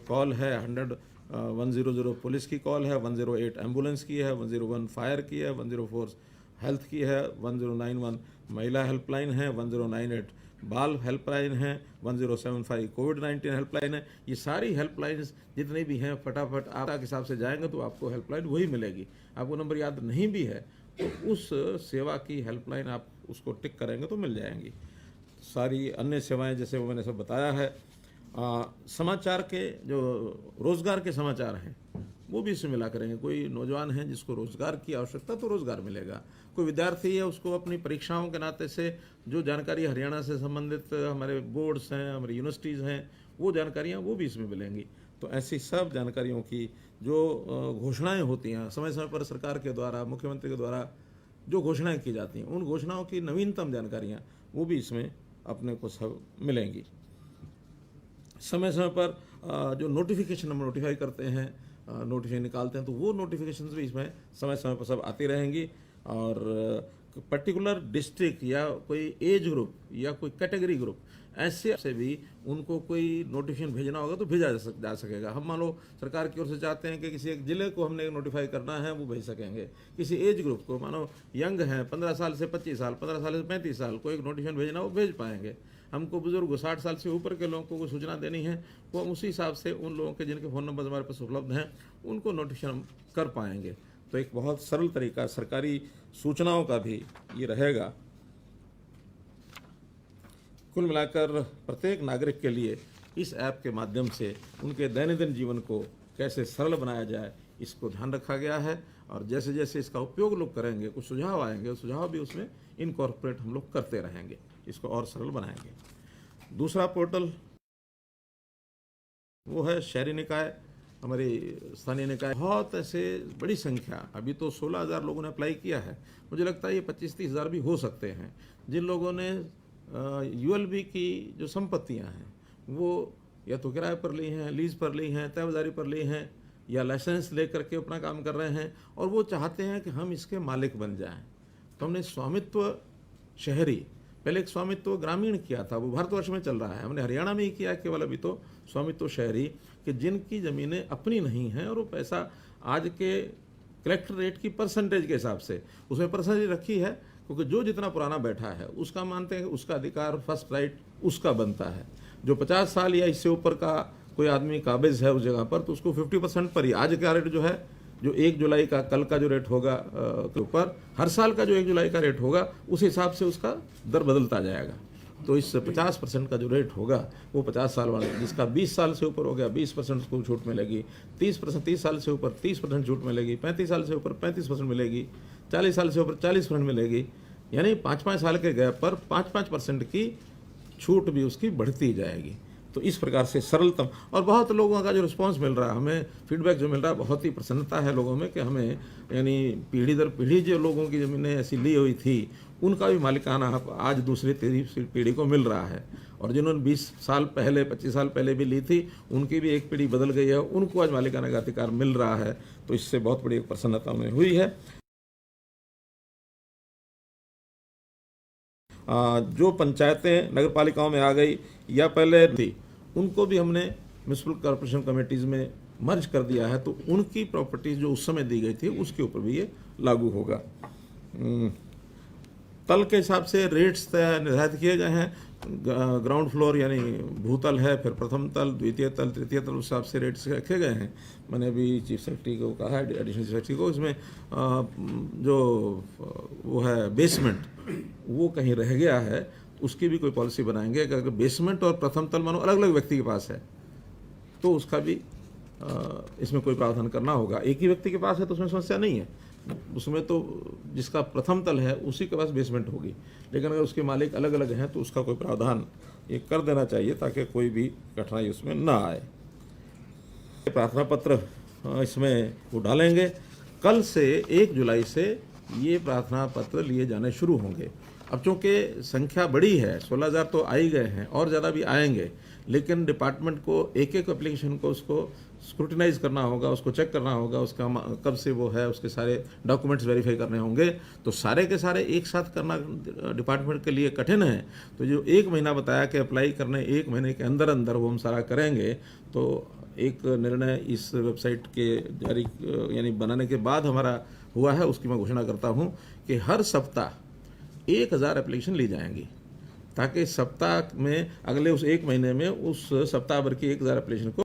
Speaker 4: कॉल है, 100 पुलिस की कॉल है, 108 एम्बुलेंस की है, 101 फायर की है, 104 हेल्थ की है, 1091 महिला हेल्पलाइन है, 1098 बाल हेल्पलाइन है, 1075 कोविड-19 हेल्पलाइन है। ये सारी हेल्पलाइंस जितनी भी हैं फटाफट आप के हिसाब से जाएंगे तो आपको हेल्पलाइन वही मिलेगी। आपको नंबर याद नहीं भी है तो उस सेवा की हेल्पलाइन आप उसको टिक करेंगे तो मिल जाएंगी। सारी अन्य सेवाएं जैसे वो मैंने सब बताया है। समाचार के जो रोज़गार के समाचार हैं वो भी इसमें मिला करेंगे। कोई नौजवान है जिसको रोज़गार की आवश्यकता तो रोज़गार मिलेगा, कोई विद्यार्थी है उसको अपनी परीक्षाओं के नाते से जो जानकारी हरियाणा से संबंधित हमारे बोर्ड्स हैं, हमारी यूनिवर्सिटीज़ हैं, वो जानकारियाँ वो भी इसमें मिलेंगी। तो ऐसी सब जानकारियों की जो घोषणाएं होती हैं समय समय पर सरकार के द्वारा, मुख्यमंत्री के द्वारा जो घोषणाएं की जाती हैं, उन घोषणाओं की नवीनतम जानकारियाँ वो भी इसमें अपने को सब मिलेंगी। समय समय पर जो नोटिफिकेशन हम नोटिफाई करते हैं, नोटिफिकेशन निकालते हैं, तो वो नोटिफिकेशंस भी इसमें समय समय पर सब आती रहेंगी। और पर्टिकुलर डिस्ट्रिक्ट या कोई एज ग्रुप या कोई कैटेगरी ग्रुप ऐसे से भी उनको कोई नोटिफिकेशन भेजना होगा तो भेजा जा सकेगा। हम मान लो सरकार की ओर से चाहते हैं कि किसी एक ज़िले को हमने नोटिफाई करना है, वो भेज सकेंगे। किसी एज ग्रुप को, मानो यंग हैं 15 साल से 25 साल, 15 साल से 35 साल, को एक नोटिफिकेशन भेजना वो भेज पाएंगे। हमको बुजुर्ग 60 साल से ऊपर के लोगों को सूचना देनी है, वो हम उसी हिसाब से उन लोगों के जिनके फ़ोन नंबर हमारे पास उपलब्ध हैं उनको नोटिफिकेशन हम कर पाएंगे। तो एक बहुत सरल तरीका सरकारी सूचनाओं का भी ये रहेगा। कुल मिलाकर प्रत्येक नागरिक के लिए इस ऐप के माध्यम से उनके दैनंदिन जीवन को कैसे सरल बनाया जाए इसको ध्यान रखा गया है। और जैसे जैसे इसका उपयोग लोग करेंगे कुछ सुझाव आएंगे, सुझाव भी उसमें इनकॉर्पोरेट हम लोग करते रहेंगे, इसको और सरल बनाएंगे। दूसरा पोर्टल वो है शहरी निकाय, हमारी स्थानीय निकाय। बहुत ऐसे बड़ी संख्या, अभी तो 16,000 लोगों ने अप्लाई किया है, मुझे लगता है ये 25-30 हज़ार भी हो सकते हैं जिन लोगों ने यूएलबी की जो संपत्तियां हैं वो या तो किराए पर ली हैं, लीज पर ली हैं, तयबाजारी पर ली हैं या लाइसेंस ले करके अपना काम कर रहे हैं और वो चाहते हैं कि हम इसके मालिक बन जाएं। तो हमने स्वामित्व शहरी, पहले एक स्वामित्व ग्रामीण किया था, वो भारतवर्ष में चल रहा है, हमने हरियाणा में ही किया केवल अभी तो स्वामित्व शहरी, कि जिनकी ज़मीनें अपनी नहीं हैं और वो पैसा आज के कलेक्टर रेट की परसेंटेज के हिसाब से उसमें परसेंटेज रखी है, क्योंकि जो जितना पुराना बैठा है उसका मानते हैं उसका अधिकार फर्स्ट राइट उसका बनता है। जो 50 साल या इससे ऊपर का कोई आदमी काबिज है उस जगह पर तो उसको 50% पर ही आज का रेट जो है जो 1 जुलाई का कल का जो रेट होगा के ऊपर हर साल का जो 1 जुलाई का रेट होगा उस हिसाब से उसका दर बदलता जाएगा। तो इस 50% का जो रेट होगा वो 50 साल वाला, जिसका 20 साल से ऊपर हो गया 20% को छूट मिलेगी, 30 साल से ऊपर 30% छूट मिलेगी, 35 साल से ऊपर 35% मिलेगी, 40 साल से ऊपर 40% मिलेगी, यानी 5-5 साल के गैप पर 5-5% की छूट भी उसकी बढ़ती जाएगी। तो इस प्रकार से सरलतम, और बहुत लोगों का जो रिस्पांस मिल रहा है, हमें फीडबैक जो मिल रहा है, बहुत ही प्रसन्नता है लोगों में कि हमें यानी पीढ़ी दर पीढ़ी जो लोगों की ज़मीनें ऐसी ली हुई थी उनका भी मालिकाना हक आज दूसरी तीसरी पीढ़ी को मिल रहा है, और जिन्होंने 20 साल पहले 25 साल पहले भी ली थी उनकी भी एक पीढ़ी बदल गई है, उनको आज मालिकाना का अधिकार मिल रहा है। तो इससे बहुत बड़ी एक प्रसन्नता हमें हुई है। जो पंचायतें नगर पालिकाओं में आ गई या पहले थी उनको भी हमने म्यूनिसिपल कॉर्पोरेशन कमेटीज़ में मर्ज कर दिया है, तो उनकी प्रॉपर्टीज जो उस समय दी गई थी उसके ऊपर भी ये लागू होगा। तल के हिसाब से रेट्स निर्धारित किए गए हैं। ग्राउंड फ्लोर यानी भूतल है, फिर प्रथम तल, द्वितीय तल, तृतीय तल, उस हिसाब से रेट्स रखे गए हैं। मैंने अभी चीफ सेक्रेटरी को कहा है, एडिशनल चीफ सेक्रेटरी को, इसमें जो वो है बेसमेंट वो कहीं रह गया है, उसकी भी कोई पॉलिसी बनाएंगे। अगर बेसमेंट और प्रथम तल मानो अलग अलग व्यक्ति के पास है तो उसका भी इसमें कोई प्रावधान करना होगा। एक ही व्यक्ति के पास है तो उसमें समस्या नहीं है, उसमें तो जिसका प्रथम तल है उसी के पास बेसमेंट होगी, लेकिन अगर उसके मालिक अलग अलग हैं तो उसका कोई प्रावधान ये कर देना चाहिए ताकि कोई भी कठिनाई उसमें ना आए। प्रार्थना पत्र इसमें वो डालेंगे। कल से 1 जुलाई से ये प्रार्थना पत्र लिए जाने शुरू होंगे। अब चूँकि संख्या बड़ी है, 16,000 तो आ ही गए हैं और ज़्यादा भी आएंगे, लेकिन डिपार्टमेंट को एक एक एप्लीकेशन को उसको स्क्रूटिनाइज करना होगा, उसको चेक करना होगा, उसका कब से वो है, उसके सारे डॉक्यूमेंट्स वेरीफाई करने होंगे। तो सारे के सारे एक साथ करना डिपार्टमेंट के लिए कठिन है। तो जो 1 महीना बताया कि अप्लाई करने 1 महीने के अंदर अंदर वो हम सारा करेंगे, तो एक निर्णय इस वेबसाइट के जारी यानी बनाने के बाद हमारा हुआ है, उसकी मैं घोषणा करता हूँ कि हर सप्ताह 1000 एप्लीकेशन ली जाएंगी, ताकि सप्ताह में अगले उस 1 महीने में उस सप्ताह भर की 1000 एप्लीकेशन को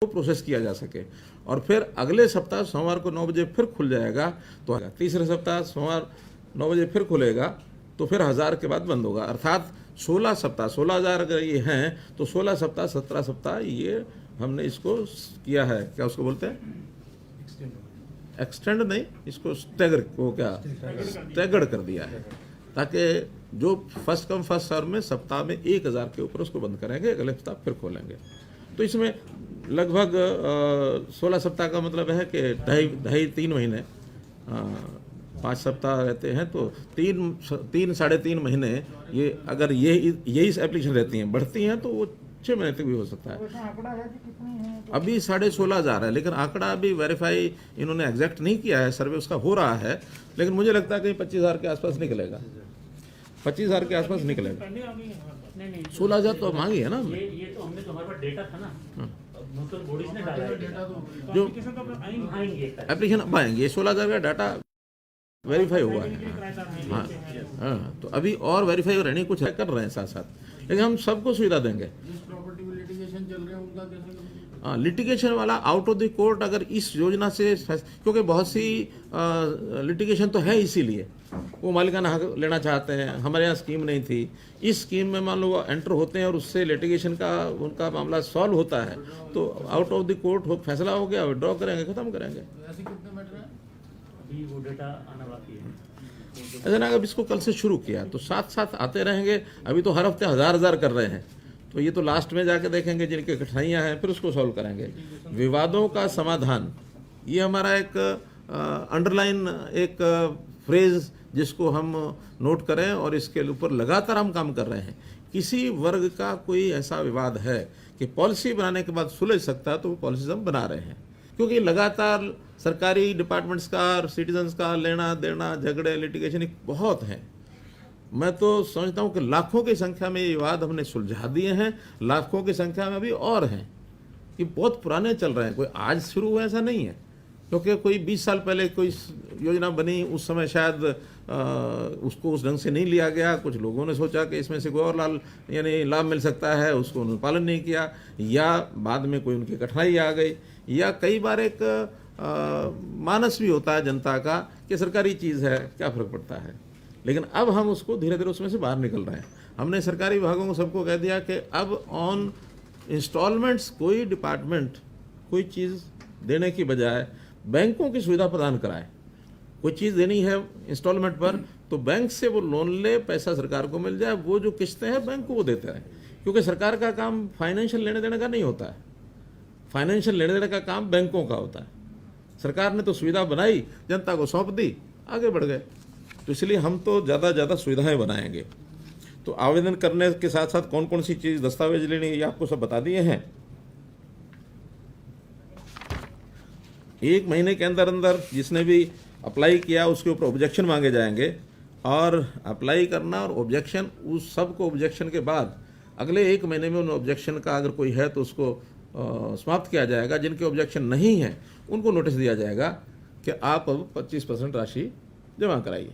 Speaker 4: प्रोसेस किया जा सके। और फिर अगले सप्ताह सोमवार को 9 बजे फिर खुल जाएगा, तो तीसरे सप्ताह सोमवार 9 बजे फिर खुलेगा, तो फिर 1000 के बाद बंद होगा। अर्थात 16 सप्ताह, 16,000 अगर ये हैं तो 16 सप्ताह 17 सप्ताह ये हमने इसको किया है, क्या उसको बोलते हैं, एक्सटेंड नहीं, इसको स्टैगर को क्या स्टैगर्ड कर दिया है, ताकि जो फर्स्ट कम फर्स्ट सर्व में सप्ताह में 1000 के ऊपर उसको बंद करेंगे, अगले सप्ताह फिर खोलेंगे। तो इसमें लगभग 16 सप्ताह का मतलब है कि ढाई 3 महीने, 5 सप्ताह रहते हैं तो 3 साढ़े 3 महीने ये अगर यही एप्लीकेशन रहती हैं, बढ़ती हैं तो वो 6 महीने तक भी हो सकता है। अभी 16,500 है, लेकिन आंकड़ा अभी वेरीफाई इन्होंने एग्जैक्ट नहीं किया है, सर्वे उसका हो रहा है, लेकिन मुझे लगता है कहीं 25,000 के आसपास निकलेगा, 25,000 के आसपास निकलेगा। 16,000 तो मांगी है ना हमने।
Speaker 2: ये तो हमने तो हमारे पास डेटा था ना, म्यूनिसिपल बॉडीज ने डाला है डेटा, तो
Speaker 4: जो
Speaker 2: आएंगे
Speaker 4: एप्लीकेशन अब आएंगे, 16,000 का डाटा वेरीफाई हुआ है। हाँ, तो अभी और वेरीफाई रहनी कुछ कर रहे हैं साथ साथ, लेकिन हम सबको सुविधा देंगे। हाँ, लिटिगेशन वाला आउट ऑफ द कोर्ट अगर इस योजना से, क्योंकि बहुत सी लिटिगेशन तो है, इसीलिए वो मालिकाना हक लेना चाहते हैं, हमारे यहाँ स्कीम नहीं थी, इस स्कीम में मान लो वो एंटर होते हैं और उससे लिटिगेशन का उनका मामला सॉल्व होता है, तो आउट ऑफ द कोर्ट फैसला हो गया, विड्रॉ करेंगे, खत्म करेंगे।
Speaker 2: अभी वो डेटा आना बाकी है।
Speaker 4: ऐसा ना, अगर इसको कल से शुरू किया तो साथ साथ आते रहेंगे। अभी तो हर हफ्ते 1000 कर रहे हैं, तो ये तो लास्ट में जाके देखेंगे जिनकी कठिनाइयाँ हैं, फिर उसको सॉल्व करेंगे। विवादों का समाधान, ये हमारा एक अंडरलाइन एक फ्रेज जिसको हम नोट करें, और इसके ऊपर लगातार हम काम कर रहे हैं। किसी वर्ग का कोई ऐसा विवाद है कि पॉलिसी बनाने के बाद सुलझ सकता है, तो वो पॉलिसीज हम बना रहे हैं, क्योंकि लगातार सरकारी डिपार्टमेंट्स का और सिटीजन्स का लेना देना, झगड़े, लिटिगेशन बहुत हैं। मैं तो समझता हूँ कि लाखों की संख्या में ये विवाद हमने सुलझा दिए हैं, लाखों की संख्या में अभी और हैं, कि बहुत पुराने चल रहे हैं, कोई आज शुरू हुआ ऐसा नहीं है। क्योंकि कोई 20 साल पहले कोई योजना बनी, उस समय शायद उसको उस ढंग से नहीं लिया गया। कुछ लोगों ने सोचा कि इसमें से कोई और लाभ मिल सकता है, उसको उन्होंने पालन नहीं किया, या बाद में कोई उनकी कठिनाई आ गई, या कई बार एक मानस भी होता है जनता का कि सरकारी चीज़ है, क्या फ़र्क पड़ता है। लेकिन अब हम उसको धीरे धीरे उसमें से बाहर निकल रहे हैं। हमने सरकारी विभागों को सबको कह दिया कि अब ऑन इंस्टॉलमेंट्स कोई डिपार्टमेंट कोई चीज़ देने की बजाय बैंकों की सुविधा प्रदान कराए। कोई चीज़ देनी है इंस्टॉलमेंट पर तो बैंक से वो लोन ले, पैसा सरकार को मिल जाए, वो जो किस्तें हैं बैंक को वो देते रहें, क्योंकि सरकार का काम फाइनेंशियल लेने देने का नहीं होता है। फाइनेंशियल लेने देने का काम बैंकों का होता है। सरकार ने तो सुविधा बनाई, जनता को सौंप दी, आगे बढ़ गए। तो इसलिए हम तो ज़्यादा ज़्यादा सुविधाएं बनाएंगे। तो आवेदन करने के साथ साथ कौन कौन सी चीज़ दस्तावेज लेनी है ये आपको सब बता दिए हैं। 1 महीने के अंदर अंदर जिसने भी अप्लाई किया उसके ऊपर ऑब्जेक्शन मांगे जाएंगे, और अप्लाई करना और ऑब्जेक्शन, उस सब को ऑब्जेक्शन के बाद अगले 1 महीने में उन ऑब्जेक्शन का अगर कोई है तो उसको समाप्त किया जाएगा। जिनके ऑब्जेक्शन नहीं है उनको नोटिस दिया जाएगा कि आप अब 25% राशि जमा कराइए।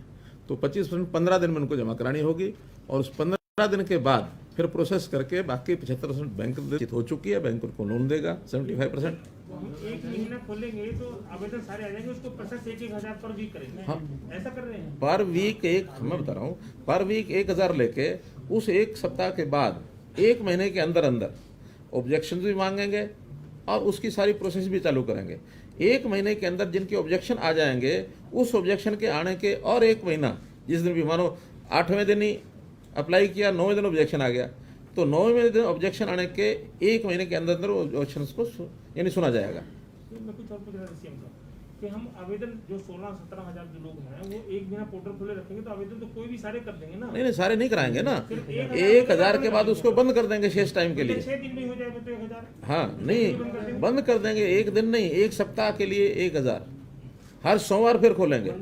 Speaker 4: तो 25% 15 दिन में उनको जमा करानी होगी, और उस 15 दिन के बाद फिर प्रोसेस करके बाकी 75% बैंक हो चुकी है, बैंक उनको लोन देगा 75%।
Speaker 5: एक महीना खोलेंगे तो आवेदन सारे आ जाएंगे, उसको प्रोसेस 1,000 पर वीक करेंगे।
Speaker 4: हाँ,
Speaker 5: ऐसा कर रहे हैं
Speaker 4: पर वीक मैं बता रहा हूँ, पर वीक 1,000 लेके उस 1 सप्ताह के बाद 1 महीने के अंदर अंदर ऑब्जेक्शन भी मांगेंगे और उसकी सारी प्रोसेस भी चालू करेंगे। 1 महीने के अंदर जिनके ऑब्जेक्शन आ जाएंगे, उस ऑब्जेक्शन के आने के और 1 महीना, जिस दिन भी मानो 8वें दिन ही अप्लाई किया, 9वें दिन ऑब्जेक्शन आ गया, तो 9वें दिन ऑब्जेक्शन आने के 1 महीने के अंदर अंदर ऑब्जेक्शन को यानी सुना जाएगा।
Speaker 5: मैं कुछ और पूछ रहा था सीएम का कि हम आवेदन जो 16-17 हजार जो लोग हैं वो 1 महीना पोर्टल खोले रखेंगे तो आवेदन तो कोई भी सारे कर देंगे ना।
Speaker 4: नहीं, सारे नहीं कराएंगे ना, 1,000 के बाद उसको बंद कर देंगे शेष टाइम के लिए।
Speaker 5: 6 दिन में हो जाएगा तो 1,000।
Speaker 4: हाँ, नहीं बंद कर देंगे, 1 दिन नहीं, 1 सप्ताह के लिए 1,000, हर सोमवार फिर खोलेंगे।
Speaker 5: 2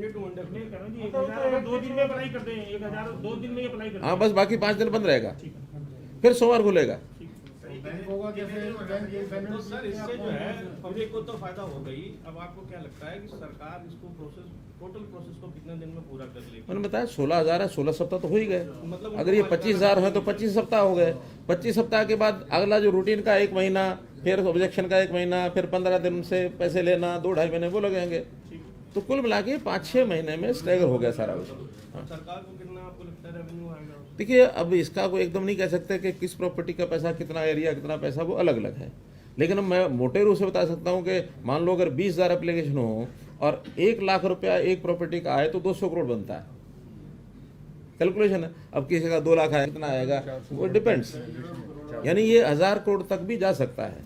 Speaker 5: दिन में अप्लाई कर दें, 1,000 2 दिन में अप्लाई कर दें।
Speaker 4: हाँ, बस बाकी 5 दिन बंद रहेगा, फिर सोमवार खुलेगा।
Speaker 6: तो सर इससे जो है पब्लिक को तो फायदा हो गई। अब आपको क्या लगता है कि सरकार इसको टोटल प्रोसेस को कितने दिन में पूरा कर लेगी?
Speaker 4: मैंने बताया 16,000 है, 16 सप्ताह तो हो ही गए। अगर ये 25,000 है तो 25 सप्ताह हो गए। 25 सप्ताह के बाद अगला जो रूटीन का 1 महीना, फिर ऑब्जेक्शन का 1 महीना, फिर 15 दिन से पैसे लेना, 2-2.5 महीने वो लगेंगे। तो कुल मिला के 5-6 महीने में स्टैगर हो गया सारा।
Speaker 6: सरकार को कितना आपको लगता है रेवेन्यू आएगा?
Speaker 4: देखिए, अब इसका को एकदम नहीं कह सकते कि किस प्रॉपर्टी का पैसा, कितना एरिया, कितना पैसा, वो अलग अलग है। लेकिन मैं मोटे रूप से बता सकता हूँ कि मान लो अगर 20,000 एप्लीकेशन हो और 1 लाख रुपया एक प्रॉपर्टी का आए तो 200 करोड़ बनता है। कैलकुलेशन है। अब किसी का 2 लाख आए, कितना आएगा वो डिपेंड्स, यानी ये 1,000 करोड़ तक भी जा सकता है।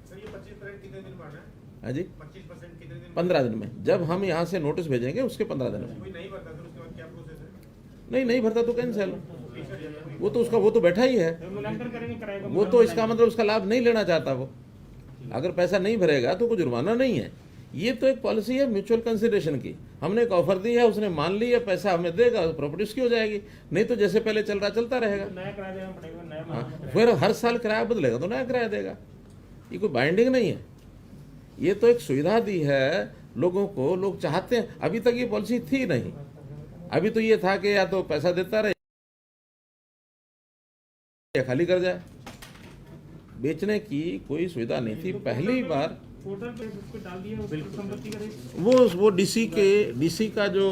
Speaker 6: सर ये 25% कितने दिन में आना है?
Speaker 4: हाँ जी,
Speaker 6: 25% कितने दिन?
Speaker 4: 15 दिन में। जब हम यहाँ से नोटिस भेजेंगे उसके 15 दिन में।
Speaker 6: कोई नहीं भरता सर उसके बाद क्या प्रोसेस है?
Speaker 4: नहीं भरता तो कैंसिल, वो तो बैठा ही है।
Speaker 5: मूल्यांकन करेंगे, कराएगा।
Speaker 4: वो तो इसका मतलब उसका लाभ नहीं लेना चाहता। वो अगर पैसा नहीं भरेगा तो कोई जुर्माना नहीं है। ये तो एक पॉलिसी है म्यूचुअल कंसिडरेशन की। हमने एक ऑफर दी है, उसने मान ली है, पैसा हमें देगा, प्रॉपर्टी उसकी हो जाएगी। नहीं तो जैसे पहले चल रहा चलता रहेगा।
Speaker 5: नया किराया देना पड़ेगा, नया
Speaker 4: हाँ, फिर हर साल किराया बदलेगा तो नया किराया देगा। ये कोई बाइंडिंग नहीं है, ये तो एक सुविधा दी है लोगों को। लोग चाहते हैं, अभी तक ये पॉलिसी थी नहीं। अभी तो ये था कि या तो पैसा देता रहे या खाली कर जाए। बेचने की कोई सुविधा नहीं थी। पहली बार
Speaker 5: पोर्टल पे उसको डाल दिया, संपत्ति का रेट।
Speaker 4: वो डीसी का जो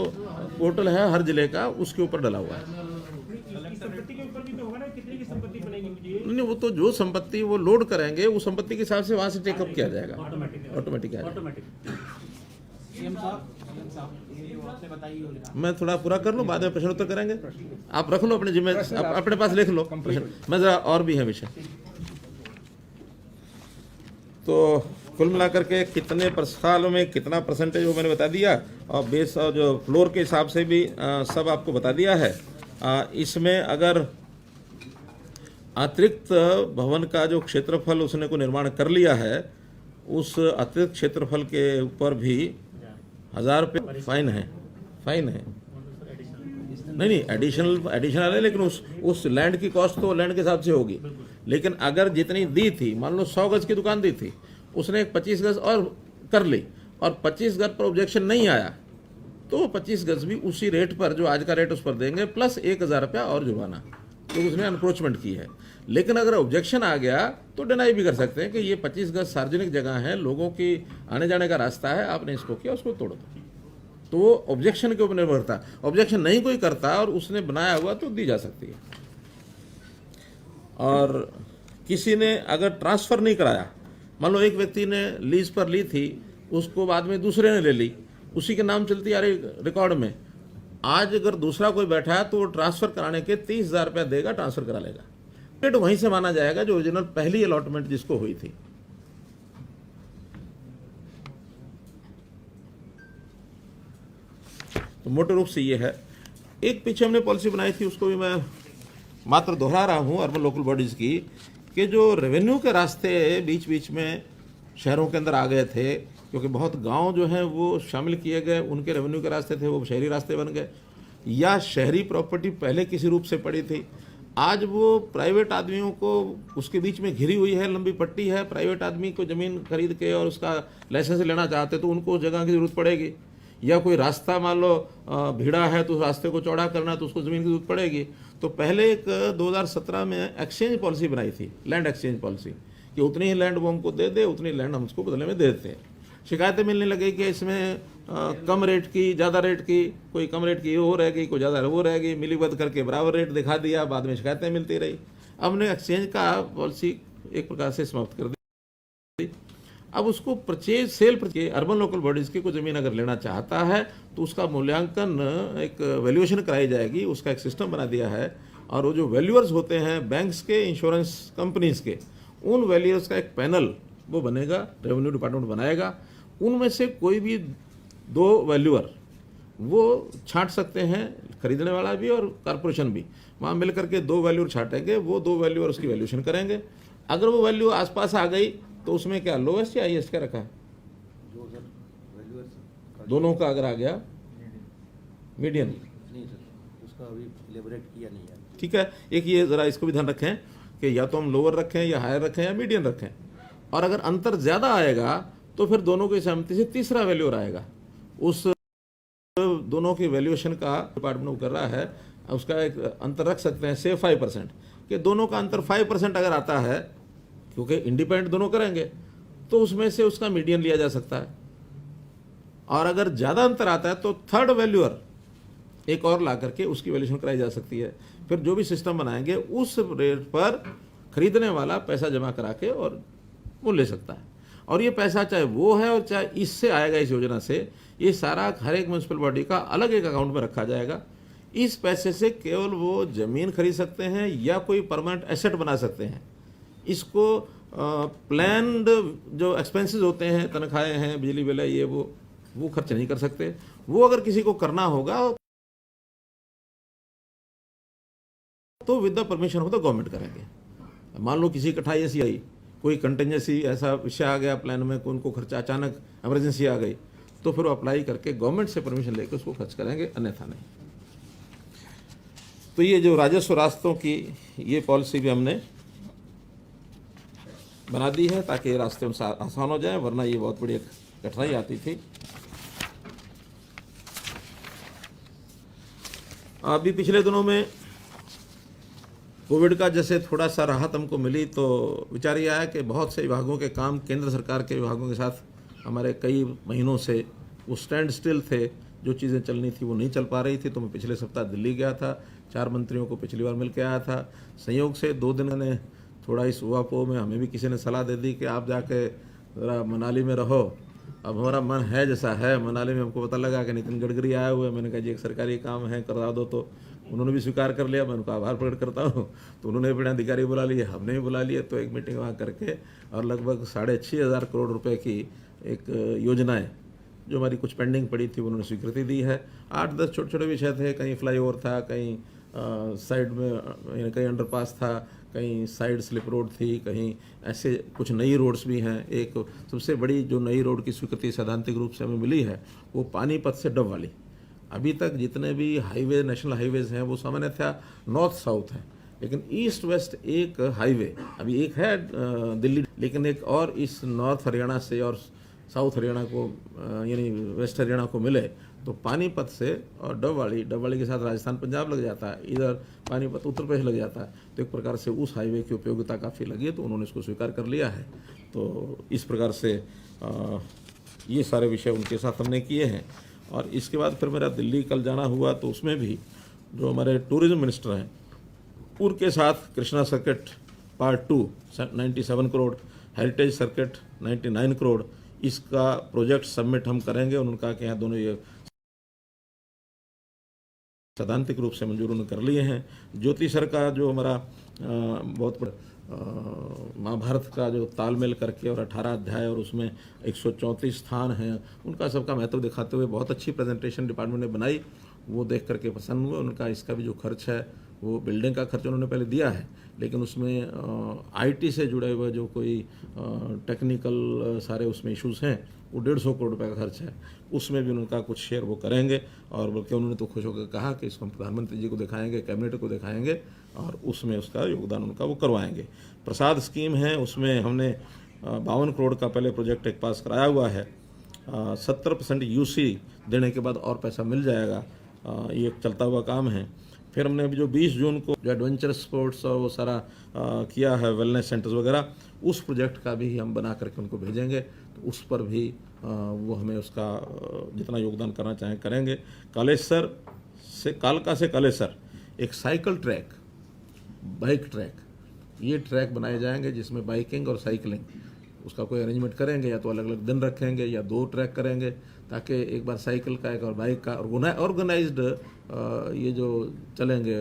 Speaker 4: पोर्टल है हर जिले का, उसके ऊपर डला हुआ है।
Speaker 5: संपत्ति के ऊपर भी तो होगा ना, कितने की संपत्ति बनेगी मुझे।
Speaker 4: नहीं, वो तो जो संपत्ति वो लोड करेंगे, वो संपत्ति के हिसाब से वहां से चेकअप किया जाएगा, ऑटोमेटिक। मैं थोड़ा पूरा कर लूं, बाद में प्रश्न उत्तर करेंगे। आप रख लो अपने जिम्मे, अपने पास लिख लो। मैं जरा और भी है विषय। तो कुल मिलाकर के कितने सालों में कितना परसेंटेज वो मैंने बता दिया, और बेस और जो फ्लोर के हिसाब से भी सब आपको बता दिया है। इसमें अगर अतिरिक्त भवन का जो क्षेत्रफल उसने को निर्माण कर लिया है, उस अतिरिक्त क्षेत्रफल के ऊपर भी 1,000 रुपये फाइन है। नहीं, एडिशनल है, लेकिन उस लैंड की कॉस्ट तो लैंड के हिसाब से होगी। लेकिन अगर जितनी दी थी, मान लो 100 गज की दुकान दी थी, उसने 25 गज और कर ली, और 25 गज पर ऑब्जेक्शन नहीं आया तो वो 25 गज भी उसी रेट पर जो आज का रेट उस पर देंगे प्लस 1,000 रुपया और जुर्माना, तो उसने अनक्रोचमेंट की है। लेकिन अगर ऑब्जेक्शन आ गया तो डिनाई भी कर सकते हैं कि ये 25 गज सार्वजनिक जगह है, लोगों की आने जाने का रास्ता है, आपने इसको किया, उसको तोड़ दो। तो वो ऑब्जेक्शन के ऊपर निर्भर करता है। ऑब्जेक्शन नहीं कोई करता और उसने बनाया हुआ तो दी जा सकती है। और किसी ने अगर ट्रांसफ़र नहीं कराया, मान लो एक व्यक्ति ने लीज पर ली थी, उसको बाद में दूसरे ने ले ली, उसी के नाम चलती आ रही रिकॉर्ड में, आज अगर दूसरा कोई बैठा है तो वो ट्रांसफ़र कराने के 30,000 रुपया देगा, ट्रांसफ़र करा लेगा। तो वहीं से माना जाएगा जो ओरिजिनल पहली अलॉटमेंट जिसको हुई थी। तो मोटे रूप से ये है। एक पीछे हमने पॉलिसी बनाई थी, उसको भी मैं मात्र दोहरा रहा हूँ, अर्बन लोकल बॉडीज़ की, कि जो रेवेन्यू के रास्ते बीच बीच में शहरों के अंदर आ गए थे, क्योंकि बहुत गांव जो हैं वो शामिल किए गए, उनके रेवेन्यू के रास्ते थे वो शहरी रास्ते बन गए, या शहरी प्रॉपर्टी पहले किसी रूप से पड़ी थी, आज वो प्राइवेट आदमियों को उसके बीच में घिरी हुई है, लंबी पट्टी है, प्राइवेट आदमी को ज़मीन खरीद के और उसका लाइसेंस लेना चाहते तो उनको उस जगह की ज़रूरत पड़ेगी। या कोई रास्ता मान लो भिड़ा है तो उस रास्ते को चौड़ा करना तो उसको ज़मीन की जरूरत पड़ेगी। तो पहले एक 2017 में एक्सचेंज पॉलिसी बनाई थी, लैंड एक्सचेंज पॉलिसी, कि उतनी ही लैंड वो हमको दे दे, उतनी लैंड हम उसको बदले में दे देते हैं। शिकायतें मिलने लगी कि इसमें कम रेट की, ज़्यादा रेट की, कोई कम रेट की वो रह गई, कोई ज़्यादा वो रह गई, मिलीबद्ध करके बराबर रेट दिखा दिया, बाद में शिकायतें मिलती रही। अब ने एक्सचेंज का पॉलिसी एक प्रकार से समाप्त कर दी। अब उसको परचेज सेल के अर्बन लोकल बॉडीज़ की कोई ज़मीन अगर लेना चाहता है तो उसका मूल्यांकन, एक वैल्यूएशन कराई जाएगी, उसका एक सिस्टम बना दिया है। और वो जो वैल्यूअर्स होते हैं बैंक्स के, इंश्योरेंस कंपनीज़ के, उन वैल्यूअर्स का एक पैनल वो बनेगा, रेवेन्यू डिपार्टमेंट बनाएगा। उनमें से कोई भी 2 वैल्यूअर वो छांट सकते हैं, खरीदने वाला भी और कारपोरेशन भी, वहाँ मिल करके 2 वैल्यूअर छांटेंगे, वो 2 वैल्यूअर उसकी वैल्यूएशन करेंगे। अगर वो वैल्यू आसपास आ गई तो उसमें क्या लोएस्ट या हाईएस्ट क्या रखा है? दोनों का अगर आ गया मीडियन,
Speaker 7: नहीं सर, उसका अभी इलेबोरेट किया नहीं है।
Speaker 4: ठीक है, एक ये ज़रा इसको भी ध्यान रखें कि या तो हम लोअर रखें या हायर रखें या मीडियन रखें। और अगर अंतर ज़्यादा आएगा तो फिर दोनों की सहमति से तीसरा वैल्यूअर आएगा। उस दोनों की वैल्यूएशन का डिपार्टमेंट कर रहा है, उसका एक अंतर रख सकते हैं से 5%, कि दोनों का अंतर 5% अगर आता है, क्योंकि इंडिपेंडेंट दोनों करेंगे, तो उसमें से उसका मीडियन लिया जा सकता है। और अगर ज़्यादा अंतर आता है तो थर्ड वैल्यूअर एक और ला करके उसकी वैल्यूएशन कराई जा सकती है। फिर जो भी सिस्टम बनाएंगे उस रेट पर खरीदने वाला पैसा जमा करा के और वो ले सकता है। और ये पैसा चाहे वो है और चाहे इससे आएगा इस योजना से, ये सारा हर एक म्यूनसिपल बॉडी का अलग एक अकाउंट में रखा जाएगा। इस पैसे से केवल वो ज़मीन खरीद सकते हैं या कोई परमानेंट एसेट बना सकते हैं। इसको प्लान्ड जो एक्सपेंसेस होते हैं, तनख्वाहें हैं, बिजली बिल है, ये वो खर्च नहीं कर सकते। वो अगर किसी को करना होगा तो with the permission of the government करेंगे। मान लो किसी कठाई ऐसी आई, कोई कंटेंजेंसी ऐसा विषय आ गया प्लान में, उनको खर्चा अचानक इमरजेंसी आ गई, तो फिर वो अप्लाई करके गवर्नमेंट से परमिशन लेकर उसको खर्च करेंगे, अन्यथा नहीं। तो ये जो राजस्व रास्तों की ये पॉलिसी भी हमने बना दी है ताकि ये रास्ते उनसे आसान हो जाए, वरना ये बहुत बड़ी कठिनाई आती थी। अभी पिछले दिनों में कोविड का जैसे थोड़ा सा राहत हमको मिली, तो विचार ये आया कि बहुत से विभागों के काम केंद्र सरकार के विभागों के साथ हमारे कई महीनों से वो स्टैंड स्टिल थे, जो चीज़ें चलनी थी वो नहीं चल पा रही थी। तो मैं पिछले सप्ताह दिल्ली गया था, 4 मंत्रियों को पिछली बार मिल के आया था। संयोग से 2 दिन ने थोड़ा इस उहापोह में हमें भी किसी ने सलाह दे दी कि आप जाके ज़रा मनाली में रहो। अब हमारा मन है जैसा है, मनाली में हमको पता लगा कि नितिन गडकरी आए हुए, मैंने कहा जी एक सरकारी काम है करा दो, तो उन्होंने भी स्वीकार कर लिया। मैं उनका आभार प्रकट करता हूँ। तो उन्होंने अपने अधिकारी बुला लिए, हमने भी बुला लिए, तो एक मीटिंग वहाँ करके और लगभग 6,500 करोड़ रुपए की एक योजनाएं जो हमारी कुछ पेंडिंग पड़ी थी उन्होंने स्वीकृति दी है। 8-10 छोटे छोटे विषय थे, कहीं फ्लाईओवर था, कहीं साइड में कहीं अंडरपास था, कहीं साइड स्लिप रोड थी, कहीं ऐसे कुछ नई रोड्स भी हैं। एक सबसे बड़ी जो नई रोड की स्वीकृति सैद्धांतिक रूप से हमें मिली है वो पानीपत से डब वाली। अभी तक जितने भी हाईवे, नेशनल हाईवेज हैं वो सामान्यतः नॉर्थ साउथ हैं, लेकिन ईस्ट वेस्ट एक हाईवे अभी एक है दिल्ली, लेकिन एक और इस नॉर्थ हरियाणा से और साउथ हरियाणा को यानी वेस्ट हरियाणा को मिले तो पानीपत से और डबवाली के साथ राजस्थान पंजाब लग जाता है, इधर पानीपत उत्तर प्रदेश लग जाता है। तो एक प्रकार से उस हाईवे की उपयोगिता काफ़ी लगी है, तो उन्होंने इसको स्वीकार कर लिया है। तो इस प्रकार से ये सारे विषय उनके साथ हमने किए हैं। और इसके बाद फिर मेरा दिल्ली कल जाना हुआ, तो उसमें भी जो हमारे टूरिज्म मिनिस्टर हैं उनके साथ Krishna circuit part 2 97 crore, heritage circuit 99 crore, इसका प्रोजेक्ट सबमिट हम करेंगे। उन्होंने कहा कि यहाँ दोनों ये सैद्धांतिक रूप से मंजूर उन्होंने कर लिए हैं। ज्योतिसर का जो हमारा बहुत महाभारत का जो तालमेल करके और 18 अध्याय और उसमें 134 स्थान हैं, उनका सबका महत्व दिखाते हुए बहुत अच्छी प्रेजेंटेशन डिपार्टमेंट ने बनाई। वो देख करके प्रसन्न हुए। उनका इसका भी जो खर्च है वो बिल्डिंग का खर्च उन्होंने पहले दिया है, लेकिन उसमें आईटी से जुड़े हुए जो कोई टेक्निकल सारे उसमें इश्यूज़ हैं वो 150 करोड़ रुपए का खर्च है, उसमें भी उनका कुछ शेयर वो करेंगे। और बल्कि उन्होंने तो खुश होकर कहा कि इसको हम प्रधानमंत्री जी को दिखाएंगे, कैबिनेट को दिखाएंगे और उसमें उसका योगदान उनका वो करवाएंगे। प्रसाद स्कीम है, उसमें हमने 52 करोड़ का पहले प्रोजेक्ट एक पास कराया हुआ है। 70% यूसी देने के बाद और पैसा मिल जाएगा, ये एक चलता हुआ काम है। फिर हमने अभी जो 20 जून को जो एडवेंचर स्पोर्ट्स और वो सारा किया है, वेलनेस सेंटर्स वगैरह, उस प्रोजेक्ट का भी हम बना करके उनको भेजेंगे। तो उस पर भी वो हमें उसका जितना योगदान करना चाहें करेंगे। कालेसर से कालका से कालेसर एक साइकिल ट्रैक, बाइक ट्रैक, ये ट्रैक बनाए जाएंगे जिसमें बाइकिंग और साइकिलिंग उसका कोई अरेंजमेंट करेंगे, या तो अलग अलग दिन रखेंगे या 2 ट्रैक करेंगे, ताकि एक बार साइकिल का एक और बाइक का ऑर्गेनाइज्ड ये जो चलेंगे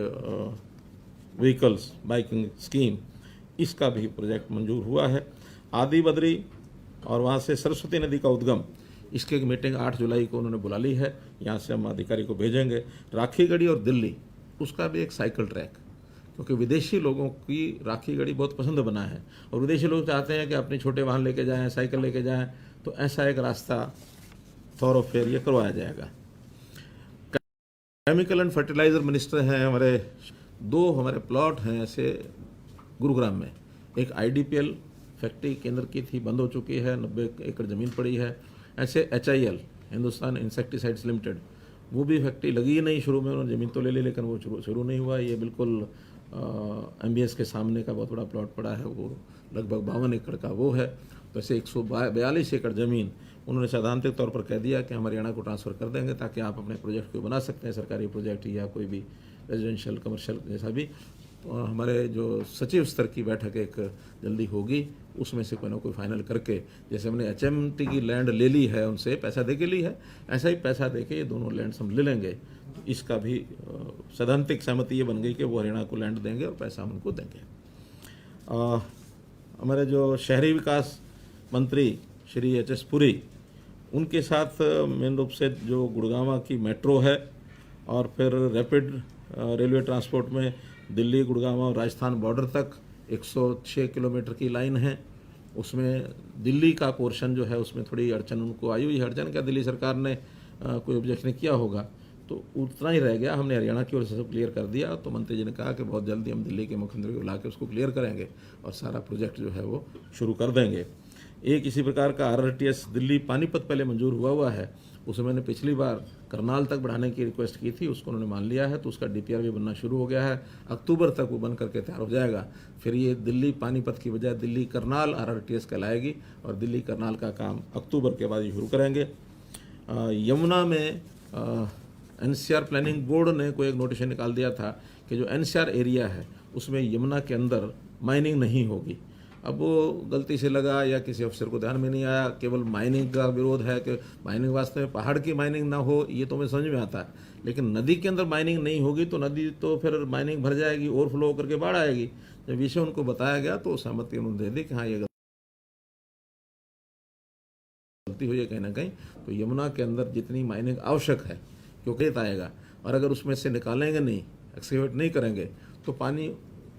Speaker 4: व्हीकल्स बाइकिंग स्कीम, इसका भी प्रोजेक्ट मंजूर हुआ है। आदि बद्री और वहाँ से सरस्वती नदी का उद्गम, इसकी एक मीटिंग 8 जुलाई को उन्होंने बुला ली है, यहाँ से हम अधिकारी को भेजेंगे। राखीगढ़ी और दिल्ली, उसका भी एक साइकिल ट्रैक, क्योंकि विदेशी लोगों की राखीगढ़ी बहुत पसंद बना है और विदेशी लोग चाहते हैं कि अपने छोटे वाहन लेके जाएं, साइकिल लेके जाएं, तो ऐसा एक रास्ता थॉरोफेयर ये करवाया जाएगा। केमिकल एंड फर्टिलाइजर मिनिस्टर हैं हमारे, 2 हमारे प्लॉट हैं ऐसे गुरुग्राम में। एक IDPL फैक्ट्री केंद्र की थी, बंद हो चुकी है, 90 एकड़ ज़मीन पड़ी है। ऐसे HIL हिंदुस्तान इंसेक्टिसाइड्स लिमिटेड, वो भी फैक्ट्री लगी ही नहीं, शुरू में उन्होंने ज़मीन तो ले ली लेकिन वो शुरू नहीं हुआ। ये बिल्कुल MBS के सामने का बहुत बड़ा प्लॉट पड़ा है, वो लगभग 52 एकड़ का वो है। तो ऐसे 142 एकड़ ज़मीन उन्होंने सैद्धांतिक तौर पर कह दिया कि हम हरियाणा को ट्रांसफ़र कर देंगे, ताकि आप अपने प्रोजेक्ट को बना सकते हैं, सरकारी प्रोजेक्ट या कोई भी रेजिडेंशियल कमर्शियल जैसा भी। तो हमारे जो सचिव स्तर की बैठक एक जल्दी होगी, उसमें से कोई ना कोई फाइनल करके, जैसे हमने HMT की लैंड ले ली है, उनसे पैसा दे के ली है, ऐसा ही पैसा दे के ये दोनों लैंड्स हम ले लेंगे। तो इसका भी सैद्धांतिक सहमति ये बन गई कि वो हरियाणा को लैंड देंगे और पैसा हम उनको देंगे। हमारे जो शहरी विकास मंत्री श्री HS पुरी, उनके साथ मेन रूप से जो गुड़गांव की मेट्रो है और फिर रैपिड रेलवे ट्रांसपोर्ट में दिल्ली, गुड़गांव और राजस्थान बॉर्डर तक 106 किलोमीटर की लाइन है। उसमें दिल्ली का पोर्शन जो है उसमें थोड़ी अड़चन उनको आई हुई है। अड़चन क्या, दिल्ली सरकार ने कोई ऑब्जेक्शन किया होगा, तो उतना ही रह गया। हमने हरियाणा की ओर से सब क्लियर कर दिया। तो मंत्री जी ने कहा कि बहुत जल्दी हम दिल्ली के मुख्यमंत्री को बुला के उसको क्लियर करेंगे और सारा प्रोजेक्ट जो है वो शुरू कर देंगे। एक इसी प्रकार का RRTS दिल्ली पानीपत पहले मंजूर हुआ है, उसे मैंने पिछली बार करनाल तक बढ़ाने की रिक्वेस्ट की थी, उसको उन्होंने मान लिया है। तो उसका DPR भी बनना शुरू हो गया है, अक्टूबर तक वो बन करके तैयार हो जाएगा। फिर ये दिल्ली पानीपत की बजाय दिल्ली करनाल RRTS कहलाएगी और दिल्ली करनाल का काम अक्टूबर के बाद ही शुरू करेंगे। यमुना में NCR प्लानिंग बोर्ड ने कोई एक नोटिस निकाल दिया था कि जो NCR एरिया है उसमें यमुना के अंदर माइनिंग नहीं होगी। अब वो गलती से लगा या किसी अफसर को ध्यान में नहीं आया, केवल माइनिंग का विरोध है कि माइनिंग वास्ते में पहाड़ की माइनिंग ना हो, ये तो मैं समझ में आता है, लेकिन नदी के अंदर माइनिंग नहीं होगी तो नदी तो फिर माइनिंग भर जाएगी, ओवरफ्लो होकर के बाढ़ आएगी। जब विषय उनको बताया गया तो सहमति उन्होंने दे दी कि हाँ ये गलती हुई है कहीं ना कहीं। तो यमुना के अंदर जितनी माइनिंग आवश्यक है क्योंकि आएगा, और अगर उसमें से निकालेंगे नहीं, एक्सकेवेट नहीं करेंगे तो पानी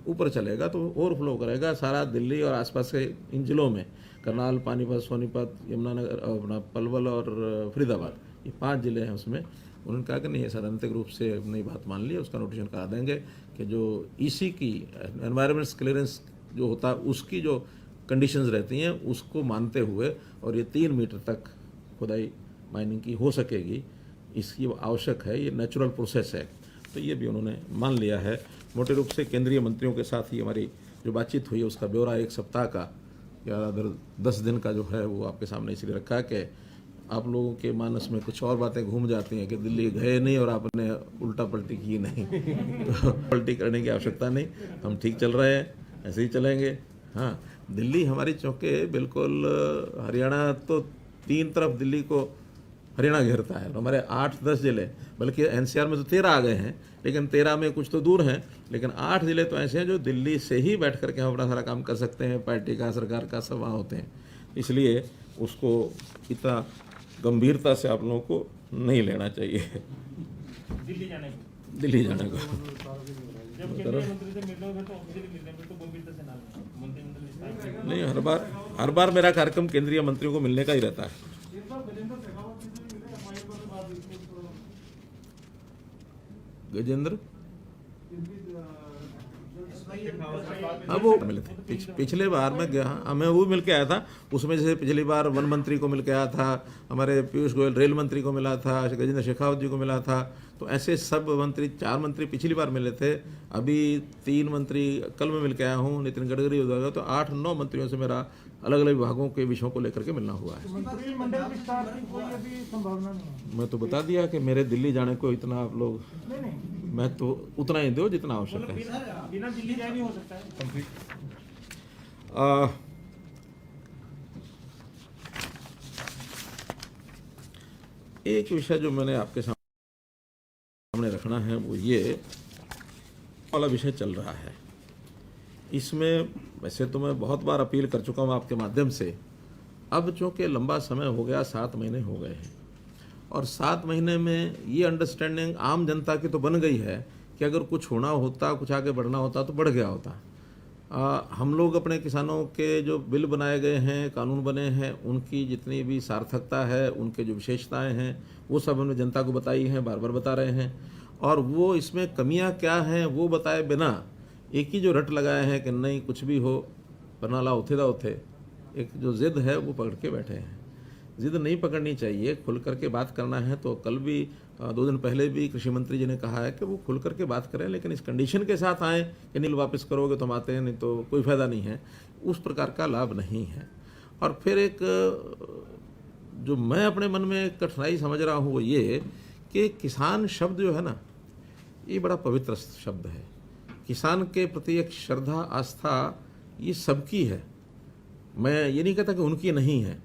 Speaker 4: ऊपर चलेगा, तो ओवरफ्लो करेगा सारा दिल्ली और आसपास के इन जिलों में, करनाल, पानीपत, सोनीपत, यमुनानगर, अपना पलवल और फरीदाबाद, ये 5 जिले हैं। उसमें उन्होंने कहा कि नहीं, सैद्धांतिक रूप से नई बात मान ली, उसका नोटिफिकेशन करा देंगे कि जो EC की एनवायरमेंट क्लियरेंस जो होता है उसकी जो कंडीशंस रहती हैं उसको मानते हुए, और ये 3 मीटर तक खुदाई माइनिंग की हो सकेगी, इसकी आवश्यक है, ये नेचुरल प्रोसेस है। तो ये भी उन्होंने मान लिया है। मोटे रूप से केंद्रीय मंत्रियों के साथ ही हमारी जो बातचीत हुई है उसका ब्यौरा 1 सप्ताह का या अगर 10 दिन का जो है वो आपके सामने इसलिए रखा है कि आप लोगों के मानस में कुछ और बातें घूम जाती हैं कि दिल्ली गए नहीं और आपने उल्टा पलटी की नहीं। तो पलटी करने की आवश्यकता नहीं, हम ठीक चल रहे हैं, ऐसे ही चलेंगे। हाँ, दिल्ली हमारी चौके बिल्कुल, हरियाणा तो 3 तरफ दिल्ली को हरियाणा घेरता है। हमारे 8-10 जिले, बल्कि एनसीआर में तो 13 आ गए हैं, लेकिन 13 में कुछ तो दूर हैं, लेकिन 8 जिले तो ऐसे हैं जो दिल्ली से ही बैठ करके हम अपना सारा काम कर सकते हैं। पार्टी का, सरकार का सब वहाँ होते हैं, इसलिए उसको इतना गंभीरता से आप लोगों को नहीं लेना चाहिए
Speaker 5: दिल्ली जाने को।
Speaker 4: दिल्ली जाने को।
Speaker 5: जब केंद्रीय मंत्री से मिलने होगा तो ऑफिशियली मिलने में तो गंभीरता से ना लेना। मंत्रिमंडल विस्तार में
Speaker 4: नहीं, हर बार मेरा कार्यक्रम केंद्रीय मंत्रियों को मिलने का ही रहता है। गजेंद्र अब वो मिले थे पिछले बार मैं गया, मैं वो मिल के आया था। उसमें जैसे पिछली बार वन मंत्री को मिल के आया था, हमारे पीयूष गोयल रेल मंत्री को मिला था, गजेंद्र शेखावत जी को मिला था। तो ऐसे सब मंत्री, 4 मंत्री पिछली बार मिले थे। अभी 3 मंत्री कल मैं मिल के आया हूँ, नितिन गडकरी हो जाएगा। तो 8-9 मंत्रियों से मेरा अलग अलग विभागों के विषयों को लेकर के मिलना हुआ है।
Speaker 5: मंत्रिमंडल विस्तार की कोई अभी संभावना नहीं है।
Speaker 4: मैं तो बता दिया कि मेरे दिल्ली जाने को इतना आप लोग, मैं तो उतना ही दो जितना आवश्यक है।
Speaker 5: बिना दिल्ली जाए नहीं हो सकता है कंप्लीट।
Speaker 4: एक विषय जो मैंने आपके सामने रखना है वो ये वाला विषय चल रहा है। इसमें वैसे तो मैं बहुत बार अपील कर चुका हूँ आपके माध्यम से। अब चूँकि लंबा समय हो गया, 7 महीने हो गए हैं, और 7 महीने में ये अंडरस्टैंडिंग आम जनता की तो बन गई है कि अगर कुछ होना होता, कुछ आगे बढ़ना होता तो बढ़ गया होता। हम लोग अपने किसानों के जो बिल बनाए गए हैं, कानून बने हैं, उनकी जितनी भी सार्थकता है, उनके जो विशेषताएं हैं, वो सब हमने जनता को बताई हैं, बार बार बता रहे हैं। और वो इसमें कमियां क्या हैं वो बताए बिना एक ही जो रट लगाए हैं कि नहीं कुछ भी हो बनाला उथे दा उथे, एक जो जिद है वो पकड़ के बैठे हैं। जिद नहीं पकड़नी चाहिए, खुल करके बात करना है। तो कल भी 2 दिन पहले भी कृषि मंत्री जी ने कहा है कि वो खुल करके बात करें, लेकिन इस कंडीशन के साथ आएँ कि नील वापस करोगे तो हम आते हैं, नहीं तो कोई फायदा नहीं है। उस प्रकार का लाभ नहीं है। और फिर एक जो मैं अपने मन में कठिनाई समझ रहा हूँ वो ये कि किसान शब्द जो है ना, ये बड़ा पवित्र शब्द है। किसान के प्रति एक श्रद्धा, आस्था ये सबकी है। मैं ये नहीं कहता कि उनकी नहीं है,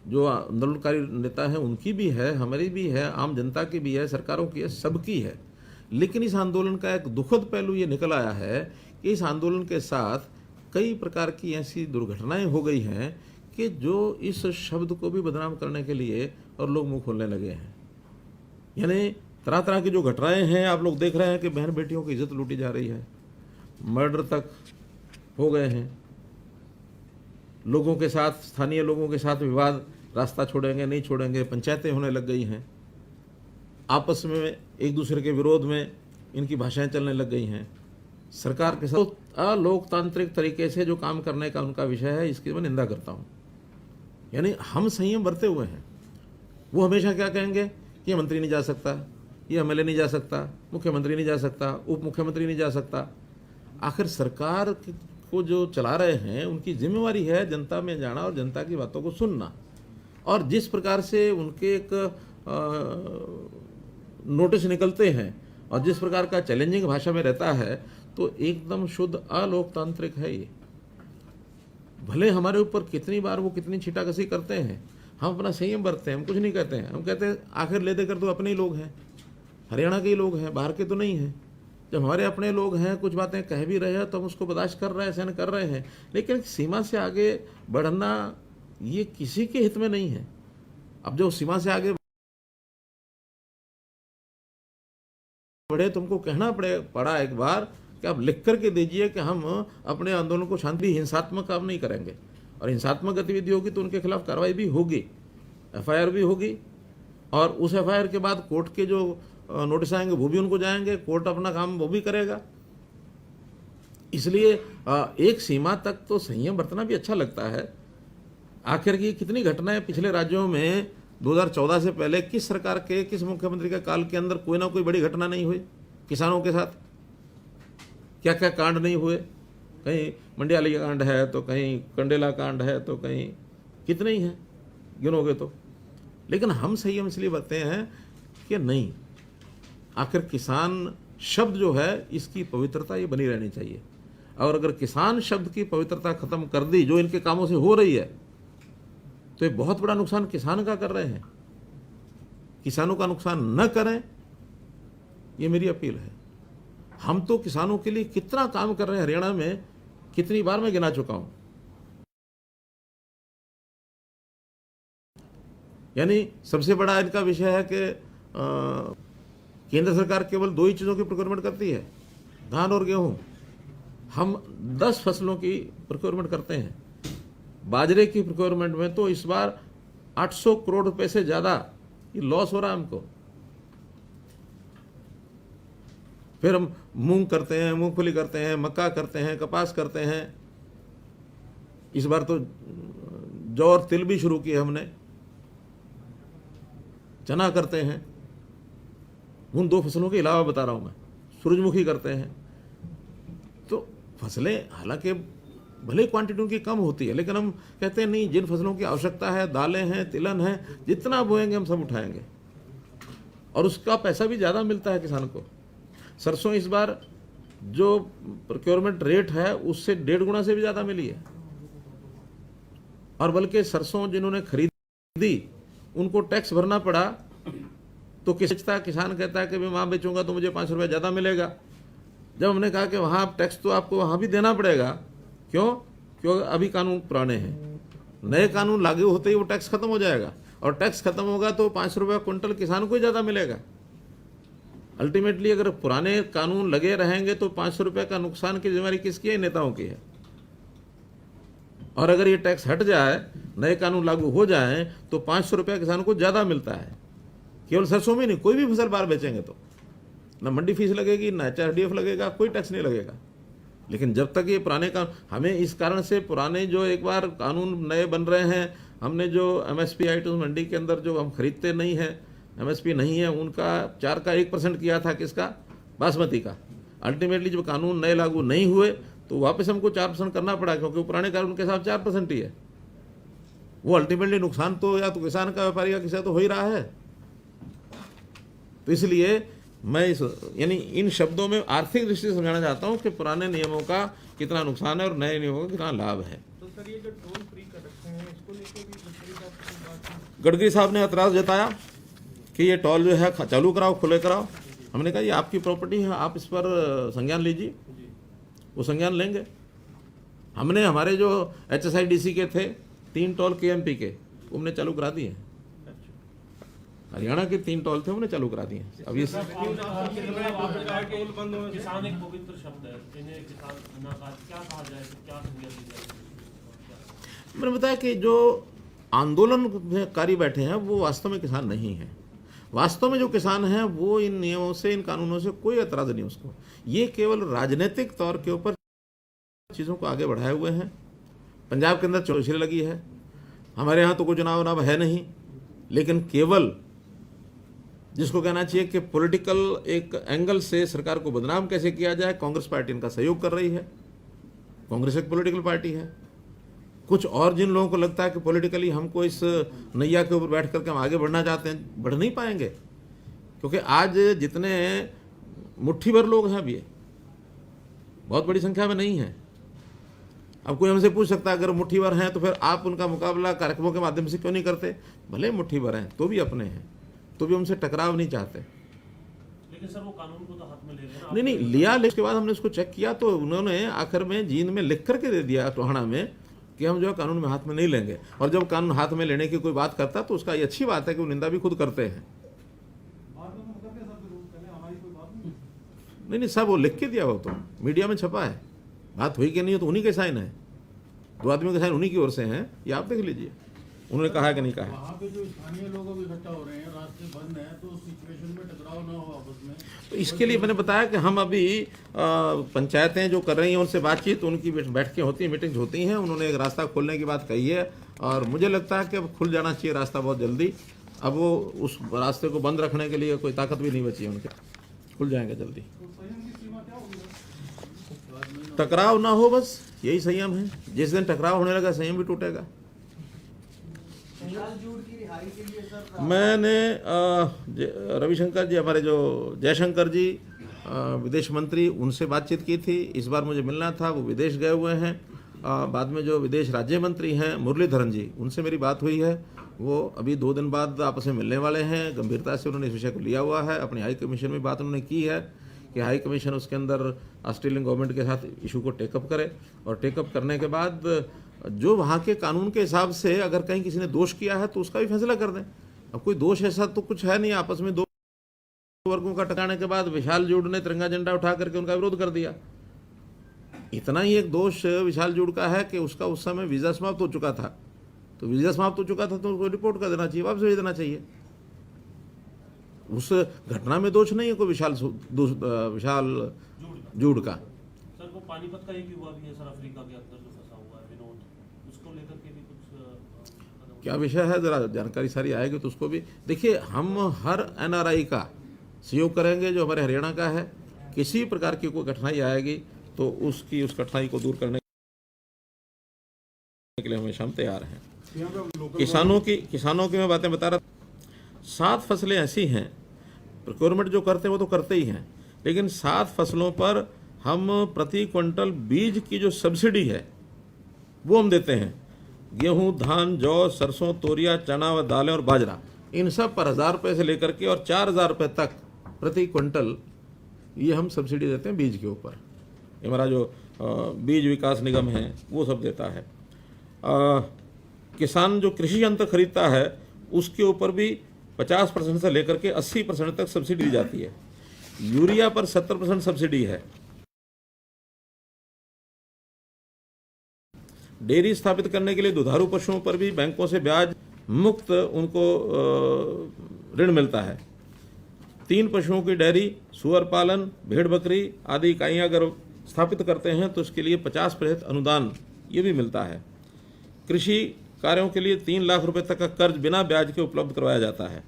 Speaker 4: जो आंदोलनकारी नेता हैं उनकी भी है, हमारी भी है, आम जनता की भी है, सरकारों की है, सबकी है। लेकिन इस आंदोलन का एक दुखद पहलू ये निकल आया है कि इस आंदोलन के साथ कई प्रकार की ऐसी दुर्घटनाएं हो गई हैं कि जो इस शब्द को भी बदनाम करने के लिए और लोग मुंह खोलने लगे हैं। यानी तरह तरह की जो घटनाएं हैं, आप लोग देख रहे हैं कि बहन बेटियों की इज्जत लूटी जा रही है, मर्डर तक हो गए हैं, लोगों के साथ, स्थानीय लोगों के साथ विवाद, रास्ता छोड़ेंगे नहीं छोड़ेंगे, पंचायतें होने लग गई हैं, आपस में एक दूसरे के विरोध में इनकी भाषाएं चलने लग गई हैं। सरकार के साथ अलोकतांत्रिक तरीके से जो काम करने का उनका विषय है, इसकी मैं निंदा करता हूं। यानी हम संयम बरते हुए हैं। वो हमेशा क्या कहेंगे कि ये मंत्री नहीं जा सकता, ये एमएलए नहीं जा सकता, मुख्यमंत्री नहीं जा सकता, उप मुख्यमंत्री नहीं जा सकता। आखिर सरकार को जो चला रहे हैं उनकी जिम्मेवारी है जनता में जाना और जनता की बातों को सुनना। और जिस प्रकार से उनके एक नोटिस निकलते हैं और जिस प्रकार का चैलेंजिंग भाषा में रहता है, तो एकदम शुद्ध अलोकतांत्रिक है ये। भले हमारे ऊपर कितनी बार वो कितनी छीटाकशी करते हैं, हम अपना संयम बरतते हैं, हम कुछ नहीं कहते हैं। हम कहते हैं आखिर ले देकर तो अपने ही लोग हैं, हरियाणा के ही लोग हैं, बाहर के तो नहीं हैं। जब हमारे अपने लोग हैं, कुछ बातें कह भी रहे हैं तो हम उसको बर्दाश्त कर रहे हैं, सहन कर रहे हैं। लेकिन सीमा से आगे बढ़ना ये किसी के हित में नहीं है। अब जो सीमा से आगे बढ़े, तुमको कहना पड़ा एक बार कि आप लिख करके दीजिए कि हम अपने आंदोलन को शांति, हिंसात्मक काम नहीं करेंगे। और हिंसात्मक गतिविधि होगी तो उनके खिलाफ कार्रवाई भी होगी, एफआईआर भी होगी। और उस एफआईआर के बाद कोर्ट के जो नोटिस आएंगे वो भी उनको जाएंगे, कोर्ट अपना काम वो भी करेगा। इसलिए एक सीमा तक तो संयम बरतना भी अच्छा लगता है। आखिर की कितनी घटनाएं पिछले राज्यों में 2014 से पहले किस सरकार के किस मुख्यमंत्री के काल के अंदर कोई ना कोई बड़ी घटना नहीं हुई किसानों के साथ? क्या क्या कांड नहीं हुए? कहीं मंडियाली कांड है तो कहीं कंडेला कांड है तो कहीं कितने ही हैं गिनोगे तो। लेकिन हम संयम इसलिए बरते हैं कि नहीं, आखिर किसान शब्द जो है इसकी पवित्रता ये बनी रहनी चाहिए। और अगर किसान शब्द की पवित्रता खत्म कर दी जो इनके कामों से हो रही है तो ये बहुत बड़ा नुकसान किसान का कर रहे हैं। किसानों का नुकसान न करें, ये मेरी अपील है। हम तो किसानों के लिए कितना काम कर रहे हैं, हरियाणा में कितनी बार मैं गिना चुका हूं। यानी सबसे बड़ा इनका विषय है कि केंद्र सरकार केवल 2 ही चीज़ों की प्रोक्योरमेंट करती है, धान और गेहूं। हम 10 फसलों की प्रोक्योरमेंट करते हैं। बाजरे की प्रोक्योरमेंट में तो इस बार 800 करोड़ रुपए से ज़्यादा ये लॉस हो रहा है हमको। फिर हम मूंग करते हैं, मूंगफली करते हैं, मक्का करते हैं, कपास करते हैं। इस बार तो जौ और तिल भी शुरू किए हमने, चना करते हैं। उन 2 फसलों के अलावा बता रहा हूं मैं, सूरजमुखी करते हैं। तो फसलें हालांकि भले क्वांटिटी उनकी कम होती है, लेकिन हम कहते हैं नहीं, जिन फसलों की आवश्यकता है, दालें हैं, तिलहन है, जितना बोएंगे हम सब उठाएंगे और उसका पैसा भी ज़्यादा मिलता है किसान को। सरसों इस बार जो प्रोक्योरमेंट रेट है उससे 1.5 गुना से भी ज़्यादा मिली है। और बल्कि सरसों जिन्होंने खरीदी उनको टैक्स भरना पड़ा, तो किसान कहता है कि मैं वहाँ बेचूंगा तो मुझे 5 रुपये ज़्यादा मिलेगा। जब हमने कहा कि वहाँ टैक्स तो आपको वहाँ भी देना पड़ेगा, क्यों? क्योंकि अभी कानून पुराने हैं, नए कानून लागू होते ही वो टैक्स खत्म हो जाएगा और टैक्स खत्म होगा तो 5 रुपये क्विंटल किसान को ही ज़्यादा मिलेगा। अल्टीमेटली अगर पुराने कानून लगे रहेंगे तो 500 रुपये का नुकसान की जिम्मेदारी किसकी है? नेताओं की है। और अगर ये टैक्स हट जाए, नए कानून लागू हो जाएं तो 500 रुपये किसान को ज़्यादा मिलता है। केवल सरसों में नहीं, कोई भी फसल बाहर बेचेंगे तो ना मंडी फीस लगेगी, ना HRDF लगेगा, कोई टैक्स नहीं लगेगा। लेकिन जब तक ये पुराने कानून, हमें इस कारण से पुराने जो एक बार कानून नए बन रहे हैं, हमने जो MSP आइटम्स मंडी के अंदर जो हम खरीदते नहीं हैं, MSP नहीं है, उनका 4 का 1% किया था, किसका? बासमती का। अल्टीमेटली जब कानून नए लागू नहीं हुए तो वापस हमको 4% करना पड़ा, क्योंकि पुराने कानून के साथ 4% ही है। वो अल्टीमेटली नुकसान तो या तो किसान का, व्यापारी का, किसी का तो हो ही रहा है। तो इसलिए मैं यानी इन शब्दों में आर्थिक दृष्टि से समझाना चाहता हूं कि पुराने नियमों का कितना नुकसान है और नए नियमों का कितना लाभ है।
Speaker 5: तो सर ये जो टोल फ्री कर रखे हैं इसको लेके भी
Speaker 4: गडकरी साहब ने एतराज़ जताया कि ये टोल जो है चालू कराओ, खुले कराओ। हमने कहा ये आपकी प्रॉपर्टी है, आप इस पर संज्ञान लीजिए। वो संज्ञान लेंगे। हमने हमारे जो HSIDC के थे 3 टोल KMP के, हमने चालू करा दिए। हरियाणा के 3 टोल थे, हमने चालू करा दिए। अब ये
Speaker 5: किसान एक पवित्र शब्द है, इन्हें किसान ना कहा, क्या कहा जाए, क्या संज्ञा ली जाए?
Speaker 4: मैंने बताया कि जो आंदोलनकारी बैठे हैं वो वास्तव में किसान नहीं हैं। वास्तव में जो किसान हैं वो इन नियमों से, इन कानूनों से कोई एतराज़ नहीं उसको। ये केवल राजनीतिक तौर के ऊपर चीज़ों को आगे बढ़ाए हुए हैं। पंजाब के अंदर चौधरी लगी है, हमारे यहाँ तो कोई चुनाव है नहीं, लेकिन केवल जिसको कहना चाहिए कि पॉलिटिकल एक एंगल से सरकार को बदनाम कैसे किया जाए, कांग्रेस पार्टी इनका सहयोग कर रही है। कांग्रेस एक पॉलिटिकल पार्टी है। कुछ और जिन लोगों को लगता है कि पॉलिटिकली हमको इस नैया के ऊपर बैठ करके हम आगे बढ़ना चाहते हैं, बढ़ नहीं पाएंगे, क्योंकि आज जितने मुट्ठी भर लोग हैं, अभी ये बहुत बड़ी संख्या में नहीं है। अब कोई हमसे पूछ सकता है अगर मुट्ठी भर हैं तो फिर आप उनका मुकाबला कार्यक्रमों के माध्यम से क्यों नहीं करते? भले मुट्ठी भर हैं तो भी अपने हैं, तो भी हमसे टकराव नहीं चाहते।
Speaker 5: लेकिन सर वो कानून को तो हाथ में ले लेना।
Speaker 4: नहीं लिया। उसके बाद हमने उसको चेक किया तो उन्होंने आखिर में जीन में लिख करके दे दिया टोहाना में कि हम जो है कानून में हाथ में नहीं लेंगे। और जब कानून हाथ में लेने की कोई बात करता तो उसका ये अच्छी बात है कि वो निंदा भी खुद करते हैं। नहीं सब वो लिख के दिया, वो तो मीडिया में छपा है। बात हुई कि नहीं हो तो उन्हीं के साइन है, 2 आदमियों के साइन उन्हीं की ओर से हैं, ये आप देख लीजिए। उन्होंने कहा है कि नहीं कहा है?
Speaker 8: वहाँ पे जो स्थानीय लोग अब इकट्ठा हो रहे हैं, रास्ते बंद हैं, तो सिचुएशन में टकराव ना हो आपस में।
Speaker 4: तो इसके लिए मैंने बताया कि हम अभी पंचायतें जो कर रही हैं उनसे बातचीत, उनकी बैठकें होती हैं, मीटिंग्स होती हैं, उन्होंने एक रास्ता खोलने की बात कही है और मुझे लगता है कि अब खुल जाना चाहिए रास्ता बहुत जल्दी। अब वो उस रास्ते को बंद रखने के लिए कोई ताकत भी नहीं बची है उनके, खुल जाएंगे जल्दी। टकराव ना हो, बस यही संयम है। जिस दिन टकराव होने लगा संयम भी टूटेगा। मैंने रविशंकर जी, हमारे जो जयशंकर जी विदेश मंत्री, उनसे बातचीत की थी। इस बार मुझे मिलना था, वो विदेश गए हुए हैं। बाद में जो विदेश राज्य मंत्री हैं मुरलीधरन जी, उनसे मेरी बात हुई है। वो अभी 2 दिन बाद आपस में मिलने वाले हैं। गंभीरता से उन्होंने इस विषय को लिया हुआ है। अपनी हाई कमीशन में बात उन्होंने की है कि हाई कमीशन उसके अंदर ऑस्ट्रेलियन गवर्नमेंट के साथ इशू को टेकअप करे और टेकअप करने के बाद जो वहाँ के कानून के हिसाब से अगर कहीं किसी ने दोष किया है तो उसका भी फैसला कर दें। अब कोई दोष ऐसा तो कुछ है नहीं। आपस में 2 वर्गों का टकराने के बाद विशाल जूड़ ने तिरंगा झंडा उठा करके उनका विरोध कर दिया। इतना ही एक दोष विशाल जूड़ का है कि उसका उस समय वीज़ा समाप्त हो चुका था। तो वीज़ा समाप्त हो चुका था तो उसको रिपोर्ट कर देना चाहिए, वापस भेज देना चाहिए। उस घटना में दोष नहीं है कोई विशाल जूड़ का।
Speaker 6: सर वो पानीपत का एक युवा भी है सर, अफ्रीका के अंदर जो फंसा हुआ है, विनोद, उसको लेकर के भी कुछ
Speaker 4: क्या विषय है, जरा जानकारी सारी आएगी तो उसको भी देखिए। हम हर एनआरआई का सहयोग करेंगे जो हमारे हरियाणा का है। किसी प्रकार की कोई कठिनाई आएगी तो उस कठिनाई को दूर करने के लिए हमेशा हम तैयार हैं। किसानों की मैं बातें बता रहा था। 7 फसलें ऐसी हैं, प्रोक्योरमेंट जो करते हैं वो तो करते ही हैं, लेकिन 7 फसलों पर हम प्रति क्विंटल बीज की जो सब्सिडी है वो हम देते हैं। गेहूं, धान, जौ, सरसों, तोरिया, चना व दालें और बाजरा, इन सब पर 1000 रुपये से लेकर के और 4000 रुपये तक प्रति क्विंटल ये हम सब्सिडी देते हैं बीज के ऊपर। हमारा जो बीज विकास निगम है वो सब देता है। किसान जो कृषि यंत्र खरीदता है उसके ऊपर भी 50% से लेकर के 80% तक सब्सिडी दी जाती है। यूरिया पर 70% सब्सिडी है। डेयरी स्थापित करने के लिए दुधारू पशुओं पर भी बैंकों से ब्याज मुक्त उनको ऋण मिलता है। 3 पशुओं की डेयरी, सुअर पालन, भेड़ बकरी आदि इकाइयां अगर स्थापित करते हैं तो इसके लिए 50% अनुदान ये भी मिलता है। कृषि कार्यों के लिए 3 लाख रुपए तक का कर्ज बिना ब्याज के उपलब्ध करवाया जाता है।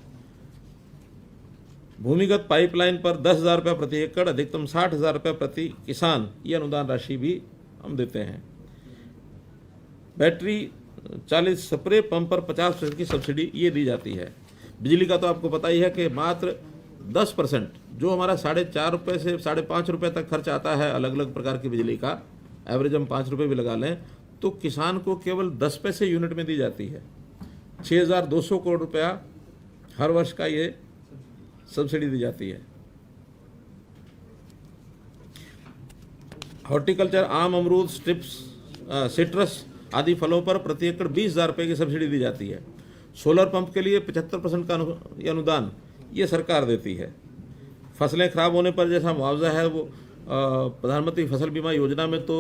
Speaker 4: भूमिगत पाइपलाइन पर 10,000 रुपये प्रति एकड़, अधिकतम 60,000 रुपये प्रति किसान, ये अनुदान राशि भी हम देते हैं। बैटरी 40 स्प्रे पंप पर 50% की सब्सिडी ये दी जाती है। बिजली का तो आपको पता ही है कि मात्र 10% जो हमारा 4.5 रुपये से 5.5 रुपये तक खर्च आता है अलग अलग प्रकार की बिजली का, एवरेज हम 5 रुपये भी लगा लें तो किसान को केवल 10 पैसे यूनिट में दी जाती है। 6,200 करोड़ रुपया हर वर्ष का ये सब्सिडी दी जाती है। हॉर्टिकल्चर, आम, अमरूद, सिट्रस आदि फलों पर प्रति एकड़ 20,000 रुपये की सब्सिडी दी जाती है। सोलर पंप के लिए 75% का अनुदान ये सरकार देती है। फसलें खराब होने पर जैसा मुआवजा है वो प्रधानमंत्री फसल बीमा योजना में तो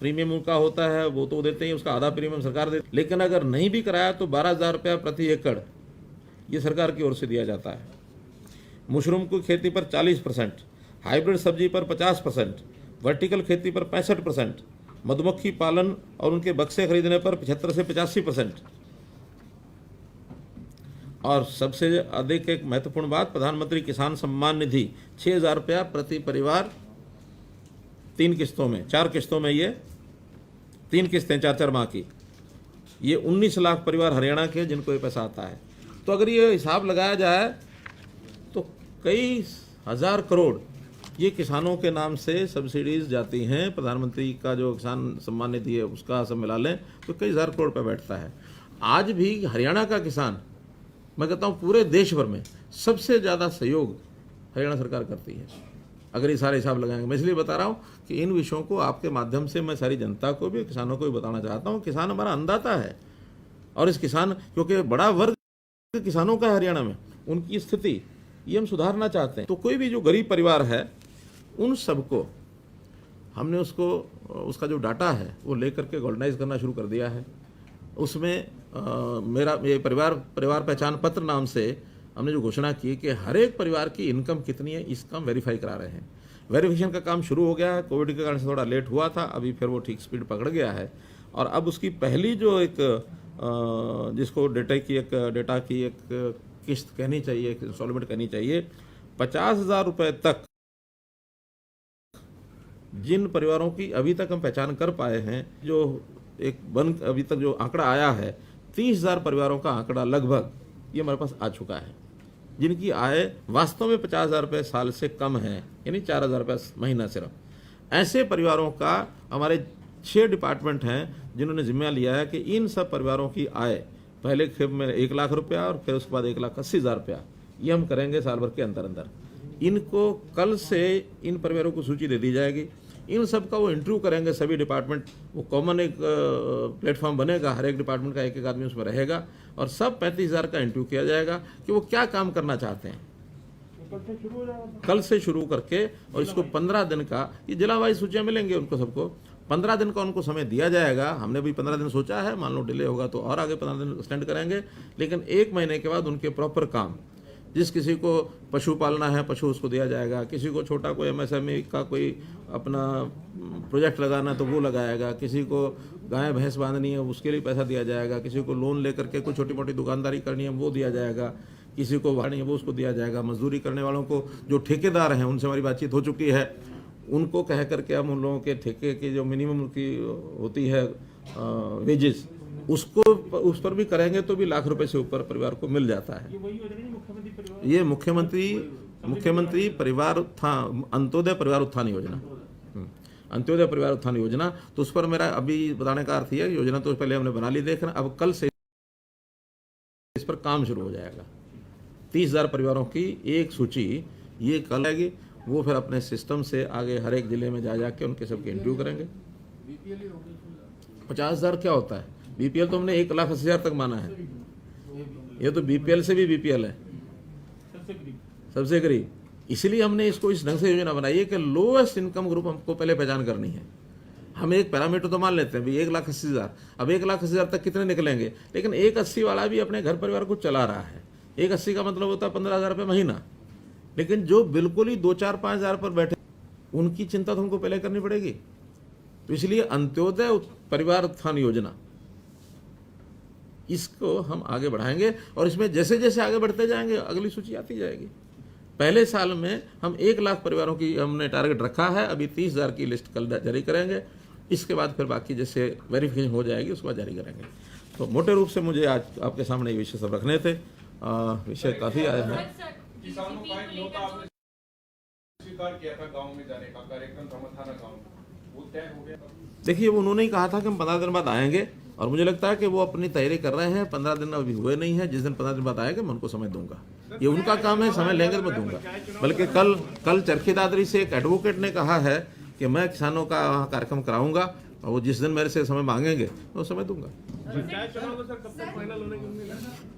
Speaker 4: प्रीमियम उनका होता है, वो तो देते ही, उसका आधा प्रीमियम सरकार देती है। लेकिन अगर नहीं भी कराया तो 12,000 रुपया प्रति एकड़ ये सरकार की ओर से दिया जाता है। मशरूम की खेती पर 40%, हाइब्रिड सब्जी पर 50%, वर्टिकल खेती पर 65%, मधुमक्खी पालन और उनके बक्से खरीदने पर 75 से 85%। और सबसे अधिक एक महत्वपूर्ण बात, प्रधानमंत्री किसान सम्मान निधि 6,000 रुपया प्रति परिवार 3 किस्तों में, 4 किस्तों में, ये 3 किस्तें 4-4 माह की, ये 19 लाख परिवार हरियाणा के जिनको ये पैसा आता है। तो अगर ये हिसाब लगाया जाए तो कई हज़ार करोड़ ये किसानों के नाम से सब्सिडीज जाती हैं। प्रधानमंत्री का जो किसान सम्मान निधि है उसका सब मिला लें तो कई हज़ार करोड़ रुपये बैठता है। आज भी हरियाणा का किसान, मैं कहता हूँ पूरे देश भर में सबसे ज़्यादा सहयोग हरियाणा सरकार करती है अगर ये सारे हिसाब लगाएंगे। मैं इसलिए बता रहा हूँ कि इन विषयों को आपके माध्यम से मैं सारी जनता को भी, किसानों को भी बताना चाहता हूँ। किसान हमारा अन्नदाता है और इस किसान, क्योंकि बड़ा वर्ग किसानों का है हरियाणा में, उनकी स्थिति ये हम सुधारना चाहते हैं। तो कोई भी जो गरीब परिवार है उन सबको हमने उसका जो डाटा है वो लेकर के ऑर्गेनाइज करना शुरू कर दिया है। उसमें मेरा ये परिवार पहचान पत्र नाम से हमने जो घोषणा की कि हर एक परिवार की इनकम कितनी है इसका हम वेरीफाई करा रहे हैं। वेरिफिकेशन का काम शुरू हो गया है, कोविड के कारण से थोड़ा लेट हुआ था, अभी फिर वो ठीक स्पीड पकड़ गया है। और अब उसकी पहली जो एक जिसको डेटा की एक किस्त कहनी चाहिए, एक इंस्टॉलमेंट कहनी चाहिए, 50,000 रुपये तक जिन परिवारों की अभी तक हम पहचान कर पाए हैं, जो अभी तक जो आंकड़ा आया है 30,000 परिवारों का आंकड़ा लगभग ये हमारे पास आ चुका है, जिनकी आय वास्तव में 50,000 रुपये साल से कम है, यानी 4,000 रुपये महीना सिर्फ। ऐसे परिवारों का हमारे 6 डिपार्टमेंट हैं जिन्होंने जिम्मा लिया है कि इन सब परिवारों की आय पहले खेप में 1 लाख रुपया और फिर उसके बाद 1,80,000 रुपया ये हम करेंगे साल भर के अंदर अंदर। इनको कल से इन परिवारों को सूची दे दी जाएगी, इन सब का वो इंटरव्यू करेंगे सभी डिपार्टमेंट। वो कॉमन एक प्लेटफॉर्म बनेगा, हर एक डिपार्टमेंट का एक आदमी उसमें रहेगा और सब 35,000 का इंटरव्यू किया जाएगा कि वो क्या काम करना चाहते हैं। कल से शुरू करके और इसको 15 दिन का, ये जिला वाइज सूचियाँ मिलेंगे उनको सबको, 15 दिन का उनको समय दिया जाएगा। हमने भी 15 दिन सोचा है, मान लो डिले होगा तो और आगे 15 दिन एक्सटेंड करेंगे, लेकिन 1 महीने के बाद उनके प्रॉपर काम, जिस किसी को पशु पालना है पशु उसको दिया जाएगा, किसी को छोटा कोई MSME का कोई अपना प्रोजेक्ट लगाना तो वो लगाएगा, किसी को गाय भैंस बांधनी है उसके लिए पैसा दिया जाएगा, किसी को लोन लेकर के कोई छोटी मोटी दुकानदारी करनी है वो दिया जाएगा, किसी को वाणी है वो उसको दिया जाएगा। मजदूरी करने वालों को जो ठेकेदार हैं उनसे हमारी बातचीत हो चुकी है, उनको कह करके हम उन लोगों के ठेके की जो मिनिमम की होती है वेजेस उसको उस पर भी करेंगे तो भी लाख रुपए से ऊपर परिवार को मिल जाता है। ये मुख्यमंत्री परिवार उत्थान, अंत्योदय परिवार उत्थान योजना, अंत्योदय परिवार उत्थान योजना, तो उस पर मेरा अभी बताने का अर्थ है, योजना तो पहले हमने बना ली, देखना अब कल से इस पर काम शुरू हो जाएगा। 30,000 परिवारों की एक सूची ये कल आएगी, वो फिर अपने सिस्टम से आगे हर एक जिले में जा जाके उनके सबके इंटरव्यू करेंगे। 50,000 क्या होता है? BPL तो हमने 1,80,000 तक माना है, ये तो BPL से भी BPL है, सबसे गरीब। इसलिए हमने इसको इस ढंग से योजना बनाई है कि लोएस्ट इनकम ग्रुप हमको पहले पहचान करनी है। हम एक पैरामीटर तो मान लेते हैं भाई 1,80,000, अब 1,80,000 तक कितने निकलेंगे, लेकिन 1,80 वाला भी अपने घर परिवार को चला रहा है। 1,80 का मतलब होता है 15,000 रुपये महीना, लेकिन जो बिल्कुल ही 2-4-5,000 पर बैठे उनकी चिंता तो हमको पहले करनी पड़ेगी। तो इसलिए अंत्योदय परिवार उत्थान योजना, इसको हम आगे बढ़ाएंगे और इसमें जैसे जैसे आगे बढ़ते जाएंगे अगली सूची आती जाएगी। पहले साल में हम 1 लाख परिवारों की हमने टारगेट रखा है, अभी 30,000 की लिस्ट कल जारी करेंगे, इसके बाद फिर बाकी जैसे वेरिफिकेशन हो जाएगी उसके बाद जारी करेंगे। तो मोटे रूप से मुझे आज आपके सामने ये विषय सब रखने थे, विषय काफ़ी आए हैं।
Speaker 1: किसानों का एक न्योता आपने स्वीकार किया था गांव में जाने का, कार्यक्रम रमथाना गांव, वो तय हो गया?
Speaker 4: देखिए वो उन्होंने ही कहा था कि हम 15 दिन बाद आएंगे और मुझे लगता है कि वो अपनी तैयारी कर रहे हैं। 15 दिन अभी हुए नहीं है, जिस दिन 15 दिन बाद आएंगे मैं उनको समय दूंगा, ये उनका काम है, समय लेंगे तो मैं दूंगा। बल्कि कल चरखी दादरी से एक एडवोकेट ने कहा है कि मैं किसानों का कार्यक्रम कराऊंगा और वो जिस दिन मेरे से समय मांगेंगे वो समय दूंगा।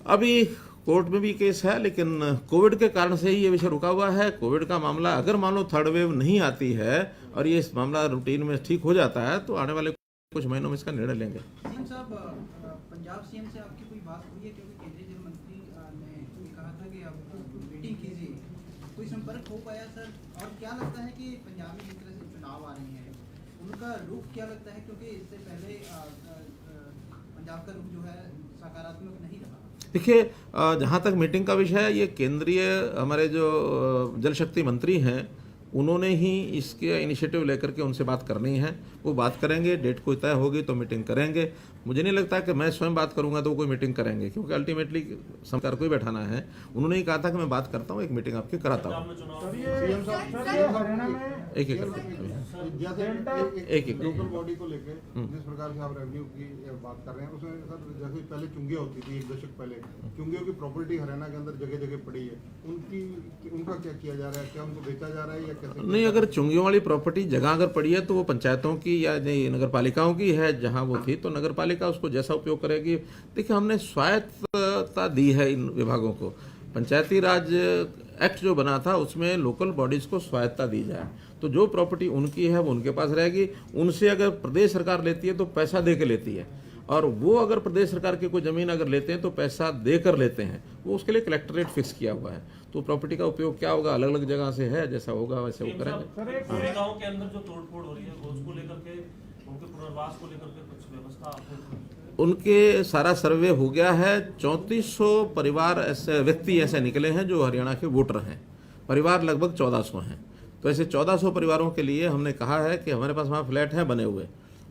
Speaker 4: अभी कोर्ट में भी केस है, लेकिन कोविड के कारण से ही ये विषय रुका हुआ है। कोविड का मामला अगर मान लो 3rd वेव नहीं आती है और ये इस मामला रूटीन में ठीक हो जाता है तो आने वाले कुछ महीनों में इसका निर्णय लेंगे।
Speaker 9: साहब, पंजाब सीएम से आपकी कोई बात हुई है? क्योंकि केंद्रीय जल मंत्री ने कहा था कि आप मीटिंग कीजिए, कोई संपर्क हो पाया सर? और क्या लगता है कि पंजाब में जिस तरह से चुनाव आ रहे हैं उनका रुख क्या लगता है? क्योंकि इससे पहले पंजाब का रुख जो है सकारात्मक नहीं रहा।
Speaker 4: देखिए जहाँ तक मीटिंग का विषय है, ये केंद्रीय हमारे जो जल शक्ति मंत्री हैं उन्होंने ही इसके इनिशिएटिव लेकर के उनसे बात करनी है, वो बात करेंगे, डेट कोई तय होगी तो मीटिंग करेंगे। मुझे नहीं लगता कि मैं स्वयं बात करूंगा तो वो कोई मीटिंग करेंगे, क्योंकि अल्टीमेटली सरकार को ही बैठाना है। उन्होंने ही कहा था कि मैं बात करता हूँ, एक मीटिंग आपकी कराता हूँ। एक एक
Speaker 8: लोकल बॉडी को लेकर जिस प्रकार से आप रेवेन्यू की बात कर रहे हैं उसमें सर जैसे पहले चुंगिया होती थी 1 दशक पहले, चुंगियों की प्रॉपर्टी हरियाणा के अंदर जगह जगह पड़ी है, उनका क्या किया जा रहा है? क्या उनको बेचा जा रहा है या कैसे?
Speaker 4: नहीं, अगर चुंगियों वाली प्रॉपर्टी जगह अगर पड़ी है तो वो पंचायतों की या नगर पालिकाओं की है, जहाँ वो थी तो नगर पालिका उसको जैसा उपयोग करेगी। देखिए हमने स्वायत्तता दी है इन विभागों को। पंचायती राज एक्ट जो बना था उसमें लोकल बॉडीज को स्वायत्तता दी जाए, तो जो प्रॉपर्टी उनकी है वो उनके पास रहेगी। उनसे अगर प्रदेश सरकार लेती है तो पैसा दे के लेती है, और वो अगर प्रदेश सरकार की कोई ज़मीन अगर लेते हैं तो पैसा देकर लेते हैं, वो उसके लिए कलेक्टरेट फिक्स किया हुआ है। तो प्रॉपर्टी का उपयोग क्या होगा, अलग अलग जगह से है, जैसा होगा वैसे वो करेंगे।
Speaker 6: पूरे गांव के अंदर जो तोड़फोड़ हो रही है उसको लेकर के, उनके पुनर्वास को लेकर के कुछ व्यवस्था आपको?
Speaker 4: उनके सारा सर्वे हो गया है। 3400 परिवार ऐसे व्यक्ति ऐसे निकले हैं जो हरियाणा के वोटर हैं। परिवार लगभग 1400 हैं। तो ऐसे 1400 परिवारों के लिए हमने कहा है कि हमारे पास वहाँ फ्लैट हैं बने हुए,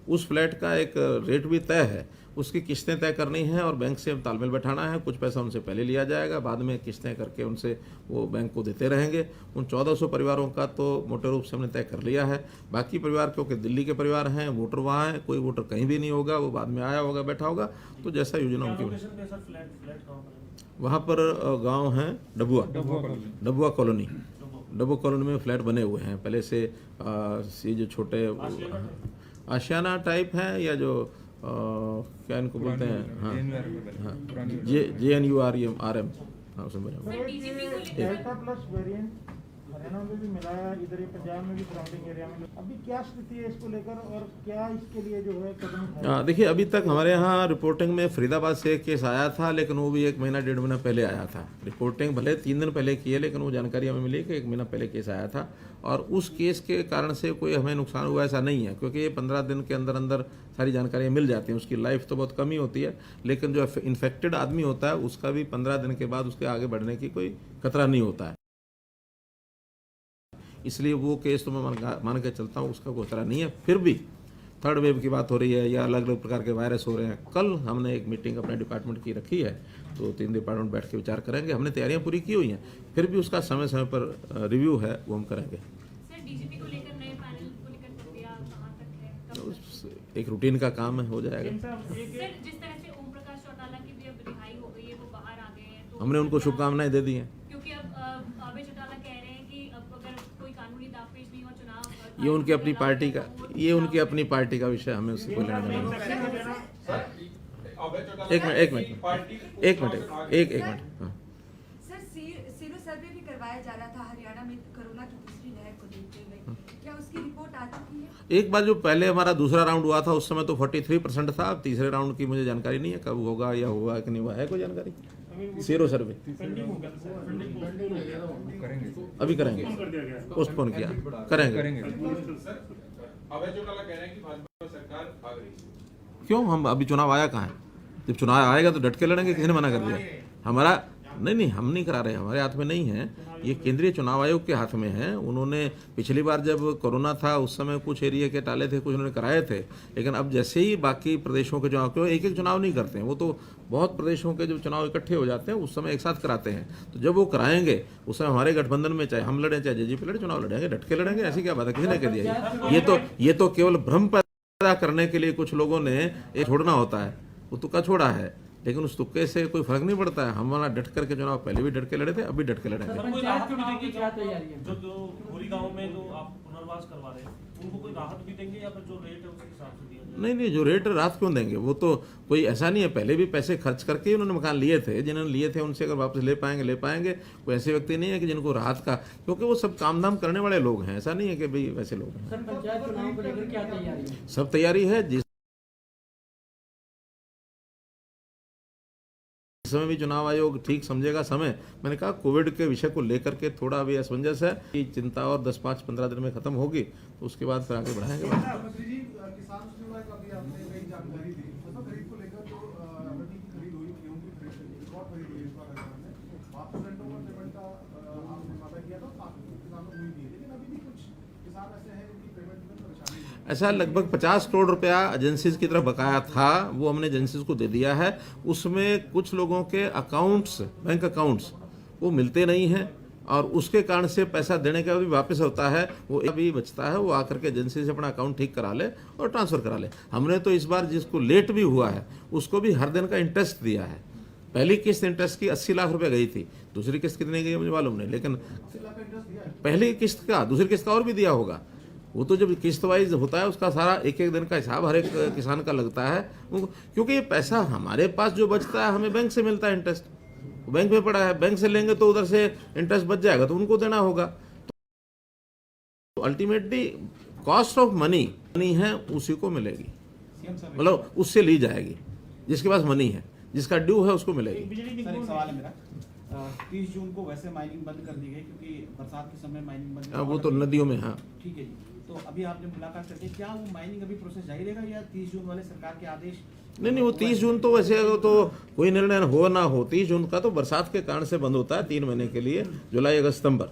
Speaker 4: उस फ्लैट का एक रेट भी तय है, उसकी किस्तें तय करनी है और बैंक से तालमेल बैठाना है। कुछ पैसा उनसे पहले लिया जाएगा, बाद में किस्तें करके उनसे वो बैंक को देते रहेंगे। उन 1400 परिवारों का तो मोटे रूप से हमने तय कर लिया है। बाकी परिवार क्योंकि दिल्ली के परिवार हैं, वोटर वहाँ हैं, कोई वोटर कहीं भी नहीं होगा, वो बाद में आया होगा, बैठा होगा, तो जैसा योजना उनकी। वहाँ पर गाँव है डबुआ कॉलोनी। डबो कॉलोनी में फ्लैट बने हुए हैं पहले से। ये जो छोटे आशियाना टाइप हैं या जो क्या इनको बोलते हैं, हाँ JNURM, हाँ उसमें बने हुए।
Speaker 5: डेल्टा प्लस वेरिएंट हरियाणा में भी मिला है, इधर ही पंजाब में भी सराउंडिंग एरिया में। अभी क्या स्थिति है इसको लेकर और क्या इसके लिए जो है कदम उठाए?
Speaker 4: देखिए, अभी तक हमारे यहाँ रिपोर्टिंग में फरीदाबाद से एक केस आया था, लेकिन वो भी 1 महीना 1.5 महीना पहले आया था। रिपोर्टिंग भले 3 दिन पहले की है, लेकिन वो जानकारी हमें मिली कि 1 महीना पहले केस आया था। और उस केस के कारण से कोई हमें नुकसान हुआ ऐसा नहीं है, क्योंकि ये 15 दिन के अंदर अंदर सारी जानकारियाँ मिल जाती हैं। उसकी लाइफ तो बहुत कम ही होती है, लेकिन जो इन्फेक्टेड आदमी होता है उसका भी 15 दिन के बाद उसके आगे बढ़ने की कोई खतरा नहीं होता है। इसलिए वो केस तो मैं मान के चलता हूँ, उसका कोई खतरा नहीं है। फिर भी थर्ड वेव की बात हो रही है या अलग अलग प्रकार के वायरस हो रहे हैं। कल हमने एक मीटिंग अपने डिपार्टमेंट की रखी है, तो 3 डिपार्टमेंट बैठ के विचार करेंगे। हमने तैयारियां पूरी की हुई हैं, फिर भी उसका समय समय पर रिव्यू है, वो हम करेंगे।
Speaker 10: सर, डीजीपी को लेकर नए पैनल को लेकर प्रक्रिया कहां तक है?
Speaker 4: तो एक रूटीन का काम है, हो जाएगा।
Speaker 10: सर, जिस तरह से ओम प्रकाश चौटाला की भी अब रिहाई हो गई है, वो बाहर आ गए हैं, तो
Speaker 4: हमने उनको शुभकामनाएं दे दी हैं।
Speaker 10: क्योंकि अब अभय चौटाला कह रहे हैं कि अब अगर कोई कानूनी दावपेच नहीं हो, चुनाव
Speaker 4: ये उनकी अपनी पार्टी का, ये उनकी अपनी पार्टी का विषय, हमें उससे कोई लेना देना नहीं। एक मिनट हाँ।
Speaker 11: सर, सीरो सर्वे भी करवाया जा रहा था हरियाणा में कोरोना की तीसरी लहर को देखते हुए, क्या उसकी रिपोर्ट आ चुकी है?
Speaker 4: एक बार जो पहले हमारा दूसरा राउंड हुआ था उस समय तो 43% था। अब तीसरे राउंड की मुझे जानकारी नहीं है, कब होगा या हुआ कि नहीं हुआ है, कोई जानकारी? सीरो सर्वे अभी करेंगे, पोस्टपोन किया, करेंगे। क्यों? हम अभी चुनाव आया कहाँ है? जब चुनाव आएगा तो डट के लड़ेंगे, किसी ने मना कर दिया? हमारा नहीं, हम नहीं करा रहे, हमारे हाथ में नहीं है, ये केंद्रीय चुनाव आयोग के हाथ में है। उन्होंने पिछली बार जब कोरोना था उस समय कुछ एरिया के टाले थे, कुछ उन्होंने कराए थे, लेकिन अब जैसे ही बाकी प्रदेशों के चुनाव, क्यों एक चुनाव नहीं करते हैं, वो तो बहुत प्रदेशों के जो चुनाव इकट्ठे हो जाते हैं उस समय एक साथ कराते हैं। तो जब वो कराएंगे उस समय हमारे गठबंधन में चाहे हम लड़ें चाहे जेजेपी लड़े, चुनाव लड़ेंगे, डट के लड़ेंगे। ऐसी क्या बात है, किसी ने कह दिया? ये तो केवल भ्रम पैदा करने के लिए कुछ लोगों ने ये छोड़ना होता है, वो तुक्का छोड़ा है, लेकिन उस तुक्के से कोई फर्क नहीं पड़ता है। हमारा डट करके चुनाव पहले भी डट के लड़े थे, अभी डट के लड़ेंगे।
Speaker 6: जो पूरी गांव में जो आप पुनर्वास करवा रहे हैं उनको कोई राहत भी देंगे या फिर जो रेट है उसके हिसाब से दिया जाएगा?
Speaker 4: नहीं, जो रेट राहत क्यों देंगे? वो तो कोई ऐसा नहीं है, पहले भी पैसे खर्च करके उन्होंने मकान लिए थे, जिन्होंने लिए थे उनसे अगर वापस ले पाएंगे। कोई ऐसे व्यक्ति नहीं है कि जिनको राहत का, क्योंकि वो सब काम धाम करने वाले लोग हैं, ऐसा नहीं है कि भाई वैसे लोग हैं।
Speaker 9: सर, पंचायत चुनाव को लेकर क्या तैयारी है?
Speaker 4: सब तैयारी है। जिस समय भी चुनाव आयोग ठीक समझेगा समय, मैंने कहा कोविड के विषय को लेकर के थोड़ा अभी असमंजस है कि चिंता और 10-5-15 दिन में खत्म होगी, तो उसके बाद फिर आगे बढ़ाएंगे। ऐसा लगभग 50 करोड़ रुपया एजेंसीज की तरफ बकाया था, वो हमने एजेंसीज को दे दिया है। उसमें कुछ लोगों के अकाउंट्स, बैंक अकाउंट्स वो मिलते नहीं हैं और उसके कारण से पैसा देने का भी वापस होता है, वो अभी बचता है, वो आकर के एजेंसी से अपना अकाउंट ठीक करा ले और ट्रांसफ़र करा ले। हमने तो इस बार जिसको लेट भी हुआ है उसको भी हर दिन का इंटरेस्ट दिया है। पहली किस्त इंटरेस्ट की 80 लाख रुपए गई थी, दूसरी किस्त कितनी गई मुझे मालूम नहीं, लेकिन पहली किस्त का, दूसरी किस्त का और भी दिया होगा। वो तो जब किस्त वाइज होता है उसका सारा एक दिन का हिसाब हर एक किसान का लगता है, क्योंकि ये पैसा हमारे पास जो बचता है हमें बैंक से मिलता है इंटरेस्ट, बैंक में पड़ा है, बैंक से लेंगे तो उधर से इंटरेस्ट बच जाएगा तो उनको देना होगा। तो अल्टीमेटली कॉस्ट ऑफ मनी है उसी को मिलेगी, मतलब उससे ली जाएगी। जिसके पास मनी है, जिसका ड्यू है उसको मिलेगी।
Speaker 12: सर एक सवाल है मेरा, 30 जून को वैसे माइनिंग बंद कर दी गई क्योंकि बरसात के समय माइनिंग बंद।
Speaker 4: वो तो नदियों में, हाँ
Speaker 12: ठीक है जी। तो अभी आपने मुलाकात करके क्या वो माइनिंग अभी प्रोसेस जारी रहेगा या 30 जून वाले सरकार के आदेश?
Speaker 4: नहीं, वो 30 जून तो वैसे तो कोई निर्णय हो ना हो, 30 जून का तो बरसात के कारण से बंद होता है 3 महीने के लिए, जुलाई अगस्त सितंबर,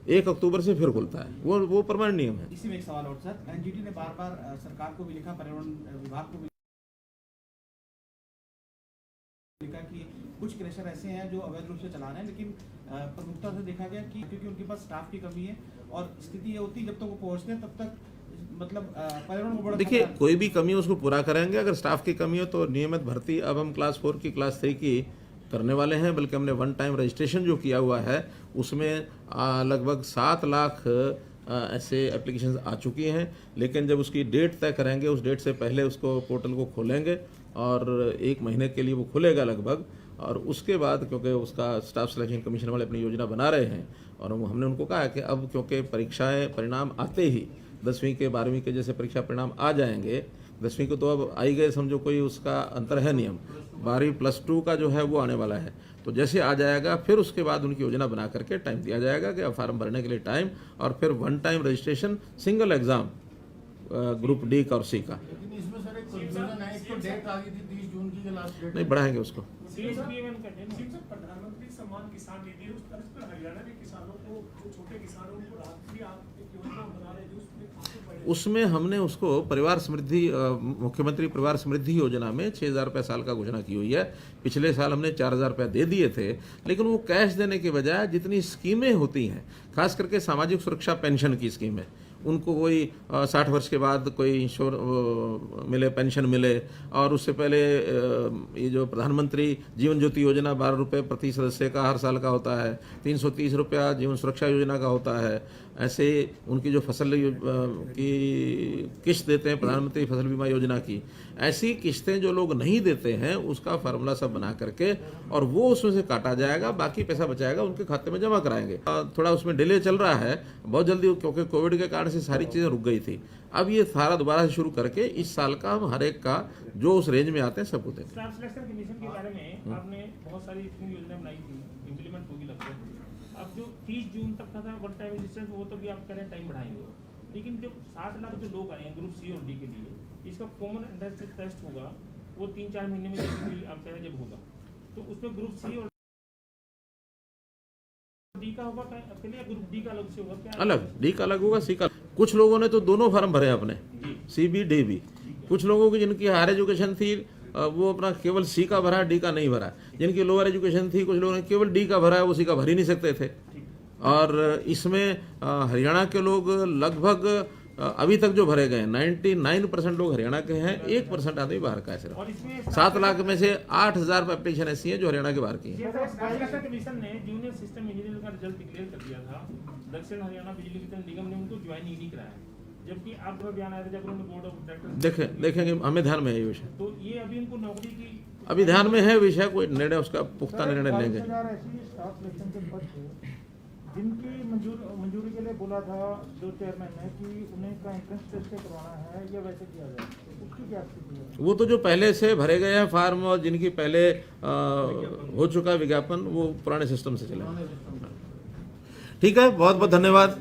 Speaker 4: 1 अक्टूबर से फिर खुलता है, वो परमानेंट नियम है।
Speaker 12: इसी में एक सवाल और सर, एनजीटी ने बार बार सरकार को भी लिखा, पर्यावरण विभाग को भी लिखा कि कुछ क्रशर ऐसे हैं जो अवैध रूप से चला रहे हैं, लेकिन प्रमुखता से देखा गया कि क्योंकि उनके पास स्टाफ की कमी है और स्थिति ये होती है जब तक वो पहुंचते हैं तब तक मतलब पर्यावरण को बड़ा
Speaker 4: देखिए, कोई भी कमी उसको पूरा करेंगे। अगर स्टाफ की कमी हो तो नियमित भर्ती अब हम क्लास 4 की क्लास 3 की करने वाले हैं, बल्कि हमने 1 टाइम रजिस्ट्रेशन जो किया हुआ है उसमें लगभग 7 लाख ऐसे एप्लीकेशंस आ चुकी हैं। लेकिन जब उसकी डेट तय करेंगे, उस डेट से पहले उसको पोर्टल को खोलेंगे और 1 महीने के लिए वो खुलेगा लगभग, और उसके बाद क्योंकि उसका स्टाफ सिलेक्शन कमीशन वाले अपनी योजना बना रहे हैं और हमने उनको कहा कि अब क्योंकि परीक्षाएं परिणाम आते ही 10वीं के 12वीं के जैसे परीक्षा परिणाम आ जाएंगे, 10वीं को तो अब आई गए समझो, कोई उसका अंतर है नियम, 12वीं +2 का जो है वो आने वाला है, तो जैसे आ जाएगा फिर उसके बाद उनकी योजना बना करके टाइम दिया जाएगा कि अब फॉर्म भरने के लिए टाइम, और फिर 1 time registration single exam group D का और सी का।
Speaker 6: इसमें सर एक कंफ्यूजन है, एक तो डेट आ गई थी 30 जून की लास्ट डेट,
Speaker 4: नहीं बढ़ाएंगे उसको।
Speaker 6: प्रधानमंत्री सम्मान किसान निधि, उस तरह पर हरियाणा के किसानों को, जो छोटे किसान हैं उनको राहत भी आप एक योजना बना रहे हैं उसमें काफी बड़े,
Speaker 4: उसमें हमने उसको परिवार समृद्धि मुख्यमंत्री परिवार समृद्धि योजना में 6,000 रुपये साल का घोषणा की हुई है। पिछले साल हमने 4,000 रुपये दे दिए थे, लेकिन वो कैश देने के बजाय जितनी स्कीमें होती हैं, खास करके सामाजिक सुरक्षा पेंशन की स्कीमें, उनको कोई 60 वर्ष के बाद कोई इंश्योर मिले, पेंशन मिले, और उससे पहले ये जो प्रधानमंत्री जीवन ज्योति योजना 12 रुपये प्रति सदस्य का हर साल का होता है, 330 रुपया जीवन सुरक्षा योजना का होता है, ऐसे उनकी जो फसल की किस्त देते हैं प्रधानमंत्री फसल बीमा योजना की, ऐसी किस्तें जो लोग नहीं देते हैं उसका फार्मूला सब बना करके और वो उसमें से काटा जाएगा, बाकी पैसा बचाएगा उनके खाते में जमा कराएंगे। थोड़ा उसमें डिले चल रहा है बहुत जल्दी, क्योंकि कोविड के कारण से सारी चीज़ें रुक गई थी। अब ये सारा दोबारा से शुरू करके इस साल का हम हर एक का जो उस रेंज में आते हैं सबको देंगे।
Speaker 5: स्टाफ सिलेक्शन कमीशन के बारे में आपने बहुत सारी योजना बनाई थी, इम्प्लीमेंट होगी लगभग। अब जो 30 जून तक का था 1 टाइम रजिस्ट्रेशन, वो तो भी आप कह रहे हैं टाइम बढ़ाएंगे, लेकिन जो 7 लाख जो लोग आए हैं ग्रुप सी और डी के लिए, इसका कॉमन एंट्रेंस टेस्ट होगा, वो 3-4 महीने में आप कह रहे हैं जब होगा, तो उसमें ग्रुप सी और डी का होगा पहले, या ग्रुप डी का अलग से होगा? क्या
Speaker 4: अलग, डी का अलग होगा, सी का। कुछ लोगों ने तो दोनों फार्म भरे अपने, सी बी डी बी। कुछ लोगों की जिनकी हायर एजुकेशन थी वो अपना केवल सी का भरा, डी का नहीं भरा। जिनकी लोअर एजुकेशन थी कुछ लोगों ने केवल डी का भरा है, वो सी का भर ही नहीं सकते थे। और इसमें हरियाणा के लोग लगभग अभी तक जो भरे गए 99% लोग हरियाणा के हैं, 1% आदमी बाहर का है सिर्फ। 7 लाख में से 8,000 एप्लीकेशन ऐसी हैं जो हरियाणा के बाहर की हैं।
Speaker 5: कमीशन ने जूनियर सिस्टम इंजीनियर का रिजल्ट डिक्लेयर कर दिया था, दक्षिण हरियाणा बिजली वितरण निगम ने उनको ज्वाइन ही नहीं कराया, जबकि आप बयान आया था जब उन्होंने बोर्ड ऑफ डायरेक्टर्स
Speaker 4: देखेंगे, हमें ध्यान में है ये विषय,
Speaker 5: तो ये अभी उनको नौकरी की
Speaker 4: अभी ध्यान में है विषय, कोई निर्णय उसका पुख्ता निर्णय लेंगे।
Speaker 5: जिनकी मंजूरी के लिए बोला था जो चेयरमैन ने कि उन्हें का एंट्रेंस टेस्ट करवाना है या वैसे किया जाए, उसकी क्या स्थिति है?
Speaker 4: वो तो जो पहले से भरे गए हैं फार्म और जिनकी पहले हो चुका है विज्ञापन, वो पुराने सिस्टम से चले। ठीक है, बहुत बहुत धन्यवाद।